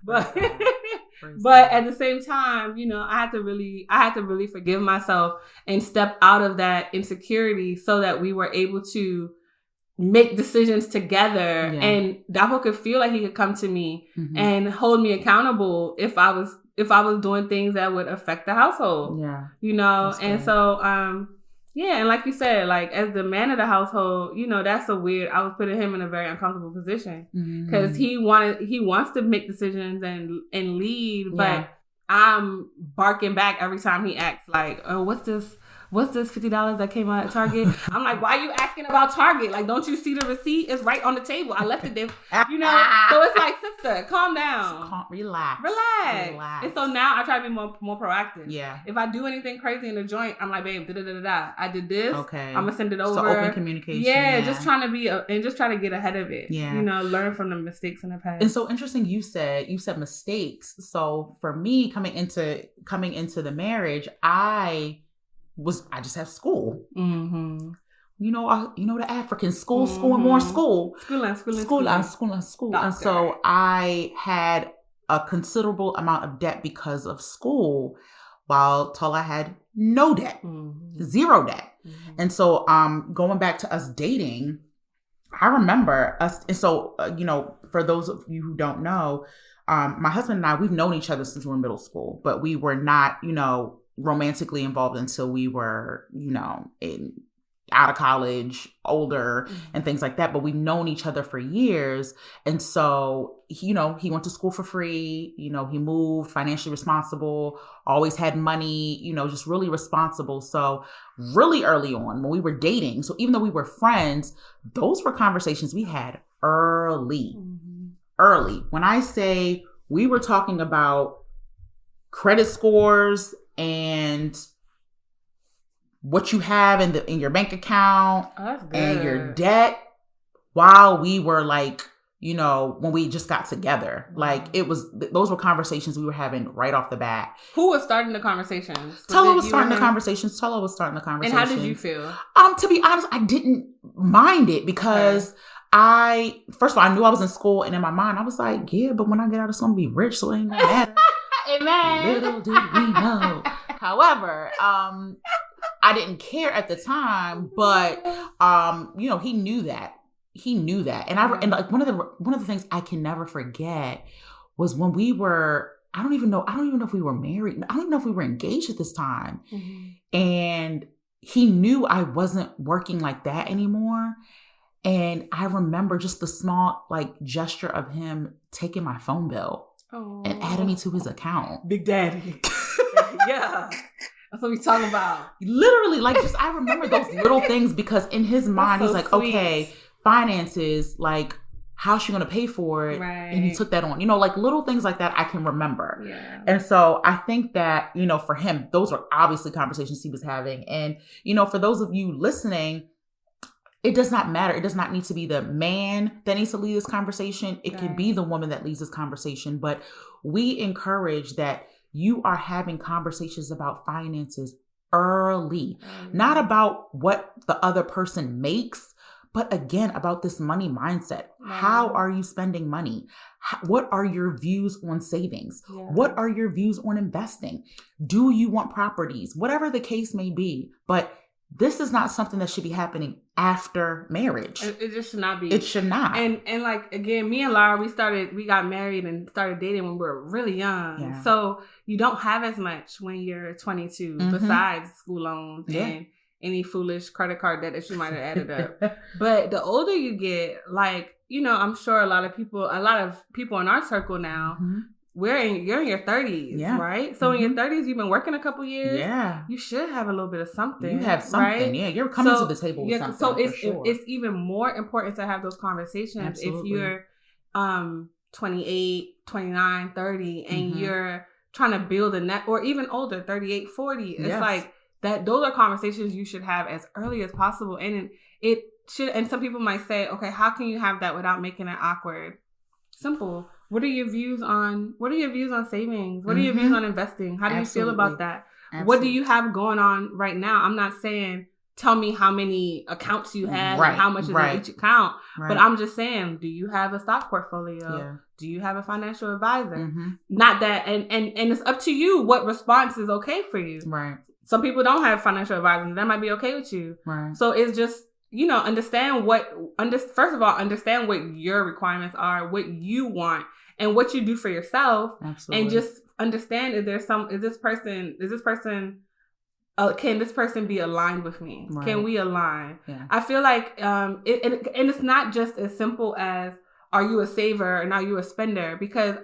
but, but at the same time, I had to really forgive myself and step out of that insecurity so that we were able to make decisions together, and Dapo could feel like he could come to me and hold me accountable if I was doing things that would affect the household. Yeah. And so and like you said, like as the man of the household, I was putting him in a very uncomfortable position because he wants to make decisions and lead, but I'm barking back every time he acts like, oh, what's this $50 that came out at Target? I'm like, why are you asking about Target? Like, don't you see the receipt? It's right on the table. I left it there. So it's like, sister, calm down. Relax. And so now I try to be more proactive. Yeah. If I do anything crazy in the joint, I'm like, babe, I did this. Okay. I'm gonna send it over. So open communication. Yeah, just trying to just try to get ahead of it. Yeah. Learn from the mistakes in the past. And so interesting, you said mistakes. So for me, coming into the marriage, I just have school. The African school and more school. School. And so I had a considerable amount of debt because of school, while Tola had no debt, zero debt. And so going back to us dating, I remember us. And so, for those of you who don't know, my husband and I, we've known each other since we were in middle school, but we were not, romantically involved until we were, out of college, older, and things like that. But we've known each other for years. And so, he went to school for free. He moved, financially responsible, always had money, just really responsible. So really early on when we were dating, so even though we were friends, those were conversations we had early. When I say we were talking about credit scores and what you have in your bank account and your debt, while we were like, when we just got together, like those were conversations we were having right off the bat. Who was starting the conversations? Tella was starting the conversations. And how did you feel? To be honest, I didn't mind it because first of all, I knew I was in school, and in my mind I was like, yeah, but when I get out, it's gonna be rich, so it ain't gonna matter. Amen. Little did we know. However, I didn't care at the time, but he knew that. And like one of the things I can never forget was when we were, I don't even know if we were married. I don't even know if we were engaged at this time. And he knew I wasn't working like that anymore. And I remember just the small like gesture of him taking my phone bill and adding me to his account. Big Daddy. Yeah. That's what we talking about. Literally, like, just I remember those little things because in his mind, he's like, sweet. Okay, finances, like, how's she going to pay for it? Right. And he took that on, like little things like that I can remember. Yeah. And so I think that, for him, those are obviously conversations he was having. And, for those of you listening, it does not matter. It does not need to be the man that needs to lead this conversation. It can be the woman that leads this conversation. But we encourage that you are having conversations about finances early, not about what the other person makes, but again, about this money mindset. How are you spending money? What are your views on savings? What are your views on investing? Do you want properties? Whatever the case may be. But this is not something that should be happening after marriage. It just should not be. It should not. And like, again, me and Lara, we got married and started dating when we were really young. Yeah. So you don't have as much when you're 22 besides school loans and any foolish credit card debt that you might have added up. But the older you get, like, I'm sure a lot of people in our circle now, you're in your 30s, right? So in your 30s, you've been working a couple years. Yeah. You should have a little bit of something. You have something, right? Yeah. You're coming to the table with something. So it's even more important to have those conversations. Absolutely. If you're 28, 29, 30, and you're trying to build a net, or even older, 38, 40. It's like that. Those are conversations you should have as early as possible. And it should, and some people might say, okay, how can you have that without making it awkward? Simple. What are your views on savings? What are your views on investing? How do you feel about that? Absolutely. What do you have going on right now? I'm not saying tell me how many accounts you have and how much is in each account. Right. But I'm just saying, do you have a stock portfolio? Yeah. Do you have a financial advisor? Not that, and it's up to you what response is okay for you. Right. Some people don't have financial advisors. That might be okay with you. Right. So it's just, understand first of all, understand what your requirements are, what you want, and what you do for yourself. Absolutely. And just understand can this person be aligned with me? Right. Can we align? Yeah. I feel like, and it's not just as simple as, are you a saver and are you a spender? Because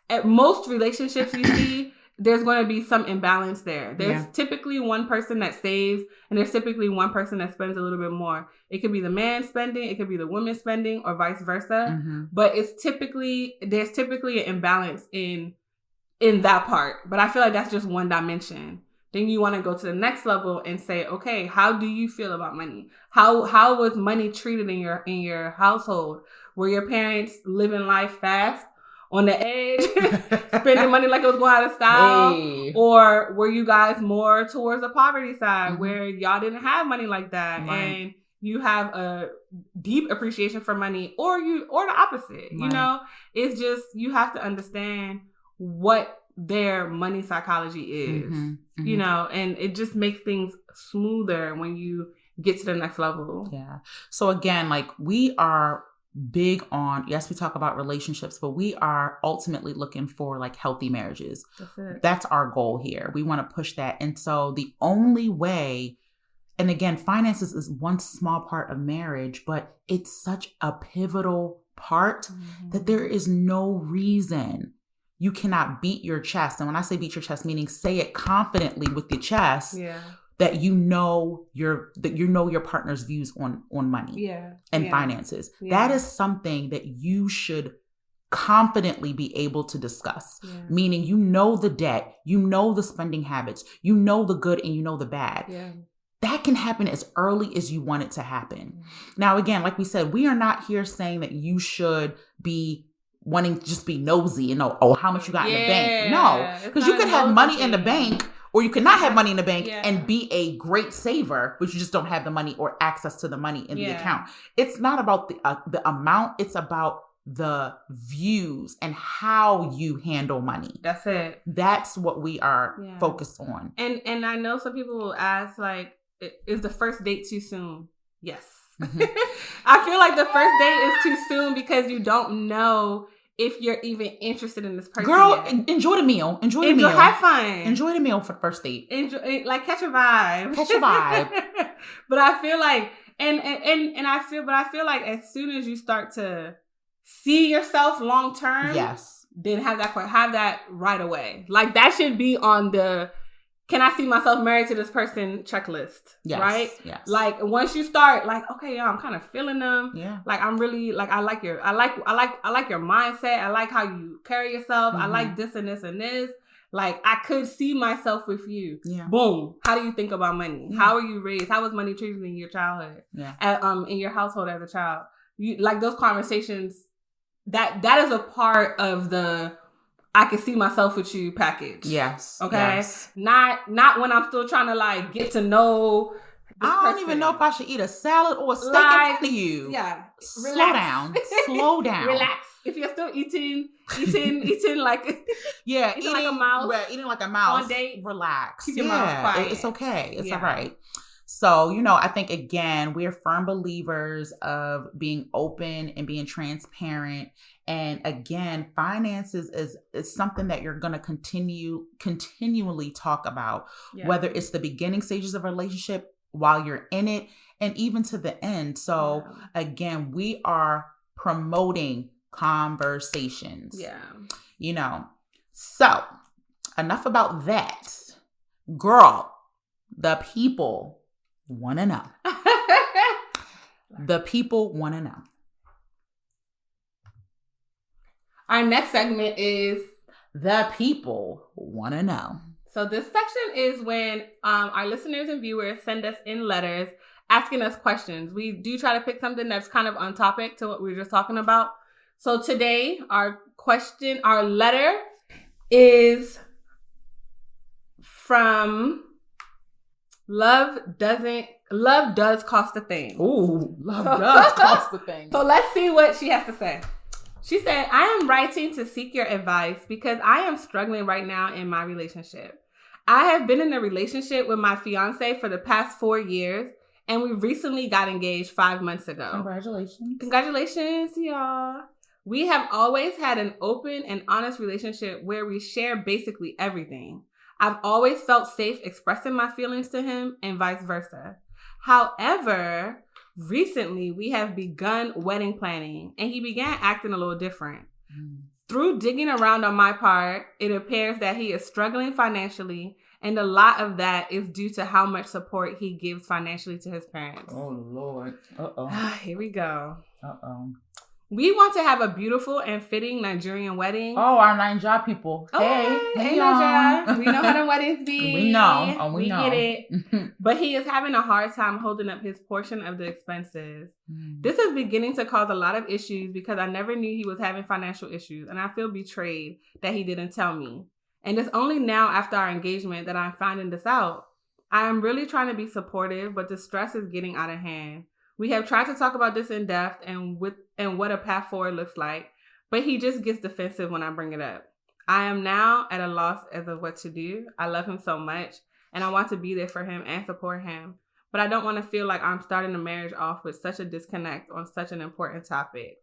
at most relationships you see, there's going to be some imbalance there. There's typically one person that saves, and there's typically one person that spends a little bit more. It could be the man spending, it could be the woman spending, or vice versa. But there's typically an imbalance in that part. But I feel like that's just one dimension. Then you want to go to the next level and say, okay, how do you feel about money? How was money treated in your household? Were your parents living life fast, on the edge, spending money like it was going out of style? Hey. Or were you guys more towards the poverty side where y'all didn't have money like that, and you have a deep appreciation for money, or the opposite? Right. It's just, you have to understand what their money psychology is, and it just makes things smoother when you get to the next level. Yeah. So again, like, we are big on, yes, we talk about relationships, but we are ultimately looking for like healthy marriages. That's our goal here. We want to push that. And so the only way, and again, finances is one small part of marriage, but it's such a pivotal part that there is no reason you cannot beat your chest. And when I say beat your chest, meaning say it confidently with your chest. Yeah. That you know your partner's views on money and finances. Yeah. That is something that you should confidently be able to discuss. Yeah. Meaning, the debt, the spending habits, the good and the bad. Yeah. That can happen as early as you want it to happen. Now, again, like we said, we are not here saying that you should be wanting to just be nosy and know, how much you got in the bank. No, because you could have money in the bank, or you could not have money in the bank and be a great saver, but you just don't have the money or access to the money in the account. It's not about the amount. It's about the views and how you handle money. That's it. That's what we are focused on. And I know some people will ask, like, is the first date too soon? Yes. I feel like the first date is too soon because you don't know if you're even interested in this person. Girl, enjoy the meal. Enjoy the meal. Have fun. Enjoy the meal for the first date. Catch a vibe. But I feel like, I feel like as soon as you start to see yourself long term, then have that right away. Like, that should be on the can I see myself married to this person checklist? Yes, right? Yes. Like once you start, like, okay, I'm kind of feeling them. Yeah. Like I'm really like I like your mindset. I like how you carry yourself. I like this and this and this. Like I could see myself with you. Yeah. Boom. How do you think about money? Yeah. How are you raised? How was money treated in your childhood? Yeah. In your household as a child. You like those conversations. That is a part of the I can see myself with you package. Yes. Okay. Yes. Not when I'm still trying to like get to know. I don't even know if I should eat a salad or a steak in front of you. Yeah. Slow down. Slow down. Relax. If you're still eating like eating like a mouse. Yeah, eating like a mouse. On date. Relax. Keep your mouth quiet. It's okay. It's all right. So, I think, again, we're firm believers of being open and being transparent. And again, finances is something that you're going to continually talk about, whether it's the beginning stages of a relationship, while you're in it, and even to the end. So again, we are promoting conversations. Yeah. So enough about that. Girl, the people want to know. The people want to know. Our next segment is the people want to know. So this section is when our listeners and viewers send us in letters asking us questions. We do try to pick something that's kind of on topic to what we were just talking about. So today, our letter is from Love Does Cost a Thing. Ooh, love does cost a thing. So let's see what she has to say. She said, I am writing to seek your advice because I am struggling right now in my relationship. I have been in a relationship with my fiancé for the past 4 years, and we recently got engaged 5 months ago. Congratulations, y'all. We have always had an open and honest relationship where we share basically everything. I've always felt safe expressing my feelings to him and vice versa. However, recently we have begun wedding planning, and he began acting a little different. Through digging around on my part, it appears that he is struggling financially, and a lot of that is due to how much support he gives financially to his parents. Oh, Lord. Uh-oh. Here we go. Uh-oh. We want to have a beautiful and fitting Nigerian wedding. Oh, our Nigeria people. Hey Nigeria. We know how the weddings be. We know. Oh, we know. Get it. But he is having a hard time holding up his portion of the expenses. This is beginning to cause a lot of issues because I never knew he was having financial issues, and I feel betrayed that he didn't tell me. And it's only now after our engagement that I'm finding this out. I am really trying to be supportive, but the stress is getting out of hand. We have tried to talk about this in depth and what a path forward looks like, but he just gets defensive when I bring it up. I am now at a loss as of what to do. I love him so much, and I want to be there for him and support him, but I don't want to feel like I'm starting a marriage off with such a disconnect on such an important topic.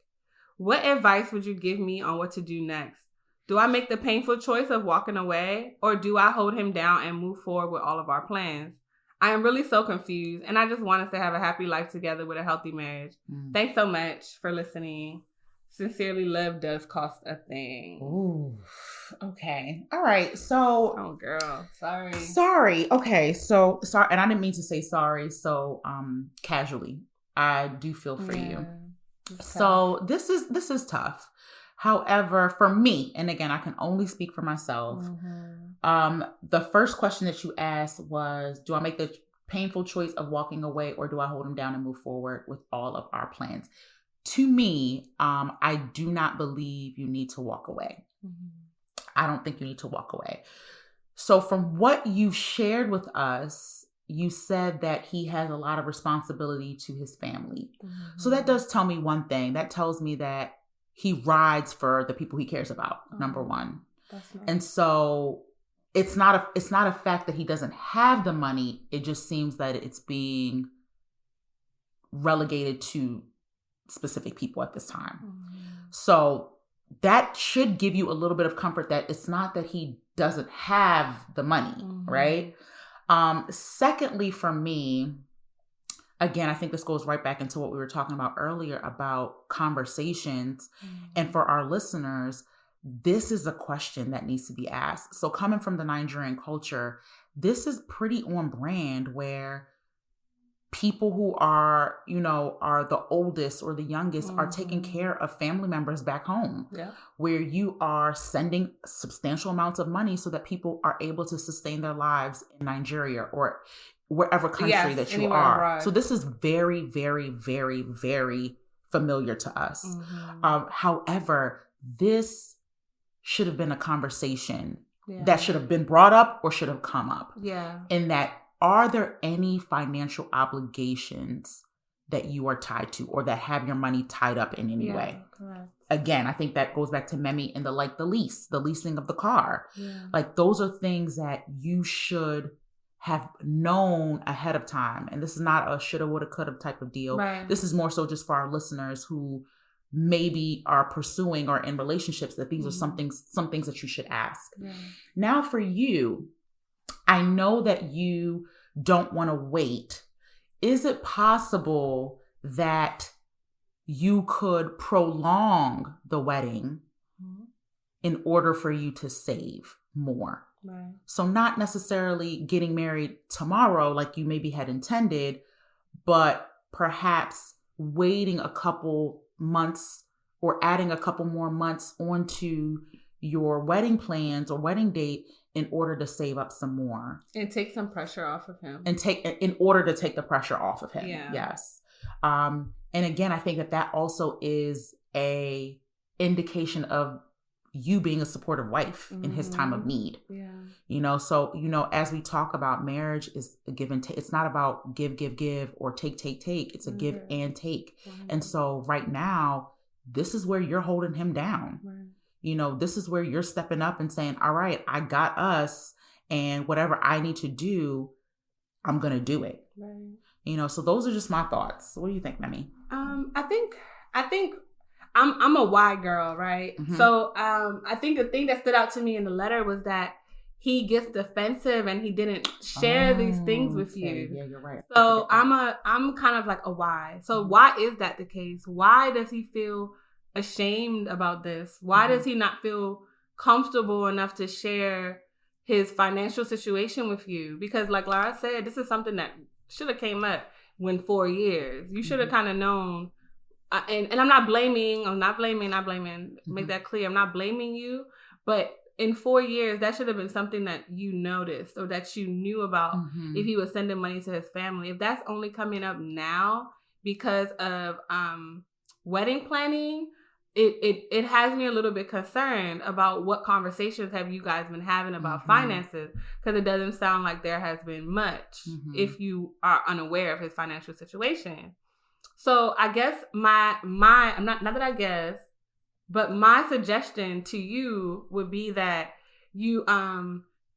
What advice would you give me on what to do next? Do I make the painful choice of walking away, or do I hold him down and move forward with all of our plans? I am really so confused, and I just want us to have a happy life together with a healthy marriage. Thanks so much for listening. Sincerely, Love Does Cost a Thing. Ooh. Okay. All right. So. Oh, girl. Sorry. Okay. So, sorry. And I didn't mean to say sorry so casually. I do feel for you. So, this is tough. However, for me, and again, I can only speak for myself. The first question that you asked was, do I make the painful choice of walking away, or do I hold him down and move forward with all of our plans? To me, I do not believe you need to walk away. I don't think you need to walk away. So from what you shared with us, you said that he has a lot of responsibility to his family. So that does tell me one thing. That tells me that he rides for the people he cares about, number one. That's nice. And so it's not a fact that he doesn't have the money. It just seems that it's being relegated to specific people at this time. So that should give you a little bit of comfort that it's not that he doesn't have the money, right? Secondly, for me, again, I think this goes right back into what we were talking about earlier about conversations. And for our listeners, this is a question that needs to be asked. So coming from the Nigerian culture, this is pretty on brand where people who are, are the oldest or the youngest are taking care of family members back home, where you are sending substantial amounts of money so that people are able to sustain their lives in Nigeria or wherever country that you are. Abroad. So this is very, very, very, very familiar to us. However, this should have been a conversation that should have been brought up or should have come up. In that, are there any financial obligations that you are tied to or that have your money tied up in any way? Correct. Again, I think that goes back to Memi and the leasing of the car. Like those are things that you should have known ahead of time. And this is not a shoulda, woulda, coulda type of deal. Right. This is more so just for our listeners who maybe are pursuing or in relationships, that these are some things that you should ask. Now for you, I know that you don't want to wait. Is it possible that you could prolong the wedding in order for you to save more? Right. So not necessarily getting married tomorrow like you maybe had intended, but perhaps waiting a couple months or adding a couple more months onto your wedding plans or wedding date in order to save up some more. And take some pressure off of him. In order to take the pressure off of him. Yeah. Yes. And again, I think that also is a indication of you being a supportive wife in his time of need. Yeah. So, as we talk about marriage is a give and take. It's not about give or take. It's a give and take. And so right now, this is where you're holding him down. Right. This is where you're stepping up and saying, all right, I got us, and whatever I need to do, I'm going to do it. Right. So those are just my thoughts. What do you think, Memi? I think I'm a why girl, right? So I think the thing that stood out to me in the letter was that he gets defensive and he didn't share these things with you. Yeah, you're right. So I'm kind of like a why. So why is that the case? Why does he feel ashamed about this? Why does he not feel comfortable enough to share his financial situation with you? Because like Lara said, this is something that should have came up when 4 years. You should have kind of known. And I'm not blaming. Make that clear. I'm not blaming you. But in 4 years, that should have been something that you noticed or that you knew about if he was sending money to his family. If that's only coming up now because of wedding planning, it has me a little bit concerned about what conversations have you guys been having about finances, because it doesn't sound like there has been much if you are unaware of his financial situation. So I guess my suggestion to you would be that you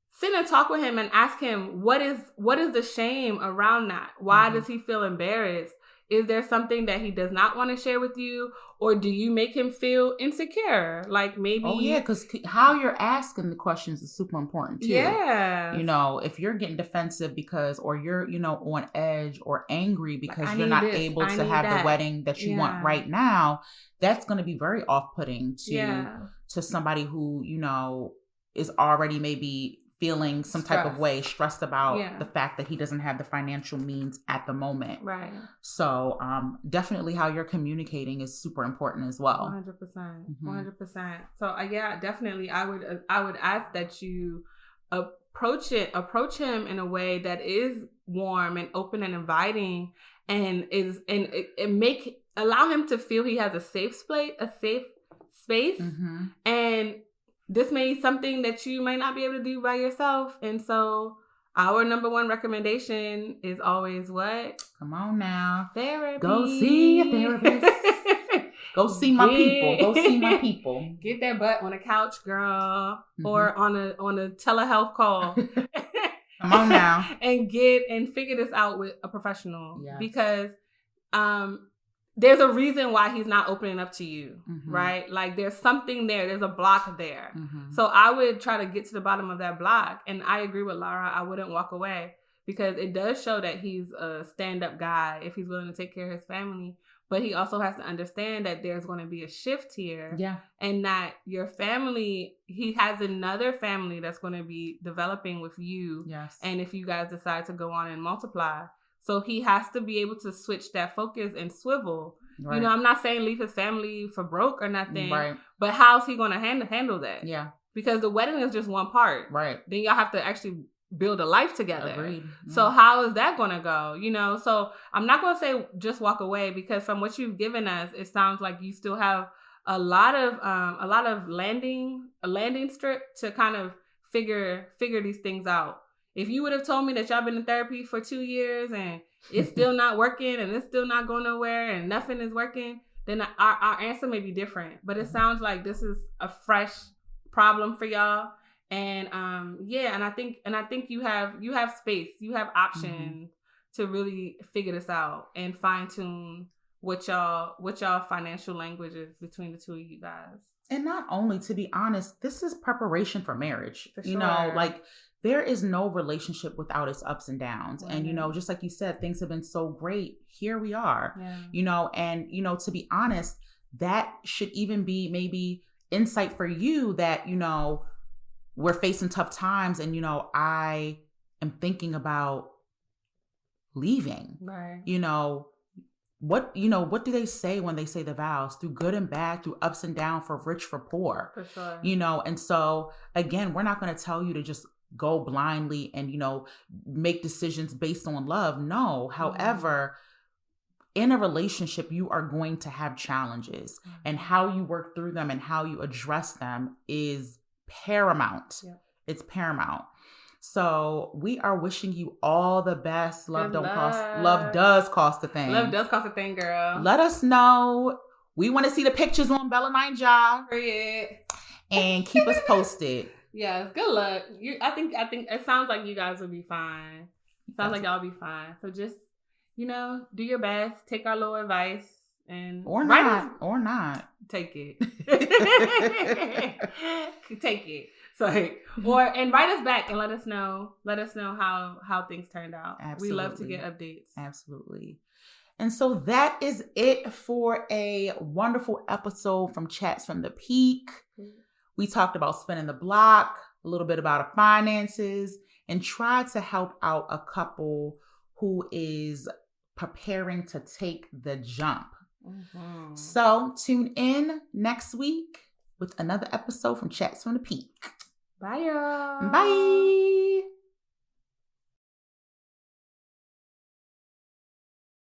sit and talk with him and ask him what is the shame around that? Why does he feel embarrassed? Is there something that he does not want to share with you? Or do you make him feel insecure? Like maybe... Oh, yeah, because how you're asking the questions is super important, too. Yeah. If you're getting defensive or you're, on edge or angry because you're not able to have the wedding that you want right now, that's going to be very off-putting to somebody who, is already maybe feeling some type of way, stressed about the fact that he doesn't have the financial means at the moment. Right. So definitely how you're communicating is super important as well. 100%. 100%. So definitely I would ask that you approach him in a way that is warm and open and inviting and allow him to feel he has a safe space. And this may be something that you might not be able to do by yourself. And so our number one recommendation is always what? Come on now. Therapy. Go see a therapist. Go see my people. Get that butt on a couch, girl. Or on a telehealth call. Come on now. And figure this out with a professional. Yes. Because there's a reason why he's not opening up to you, right? Like there's something there. There's a block there. So I would try to get to the bottom of that block. And I agree with Lara. I wouldn't walk away because it does show that he's a stand-up guy if he's willing to take care of his family. But he also has to understand that there's going to be a shift here. Yeah. And that your family, he has another family that's going to be developing with you. Yes. And if you guys decide to go on and multiply. So he has to be able to switch that focus and swivel. Right. You know, I'm not saying leave his family for broke or nothing. Right. But how's he going to handle that? Yeah. Because the wedding is just one part. Right. Then y'all have to actually build a life together. Agreed. So how is that going to go? You know, so I'm not going to say just walk away, because from what you've given us, it sounds like you still have a lot of landing strip to kind of figure these things out. If you would have told me that y'all been in therapy for 2 years and it's still not working and it's still not going nowhere and nothing is working, then our answer may be different. But it sounds like this is a fresh problem for y'all. And and I think you have space, you have options to really figure this out and fine tune what y'all financial language is between the two of you guys. And not only, to be honest, this is preparation for marriage. For sure. You know, like there is no relationship without its ups and downs. Mm-hmm. And, you know, just like you said, things have been so great. Here we are, you know, and, you know, to be honest, that should even be maybe insight for you that, you know, we're facing tough times and, you know, I am thinking about leaving. Right. You know, what do they say when they say the vows? Through good and bad, through ups and downs, for rich, for poor. For sure. You know, and so again, we're not going to tell you to just go blindly and, you know, make decisions based on love. No. However, in a relationship, you are going to have challenges, and how you work through them and how you address them is paramount. Yeah. It's paramount. So we are wishing you all the best. Love does cost a thing. Love does cost a thing, girl. Let us know. We want to see the pictures on Bella Nine Jaw. And keep us posted. Yes, good luck. I think it sounds like you guys will be fine. Sounds like y'all will be fine. So just, you know, do your best. Take our little advice and or not. Take it. Take it. So and write us back and let us know how things turned out. Absolutely. We love to get updates. Absolutely. And so that is it for a wonderful episode from Chats from the Peak. We talked about spinning the block, a little bit about our finances, and tried to help out a couple who is preparing to take the jump. Mm-hmm. So tune in next week with another episode from Chats from the Peak. Bye, y'all. Bye.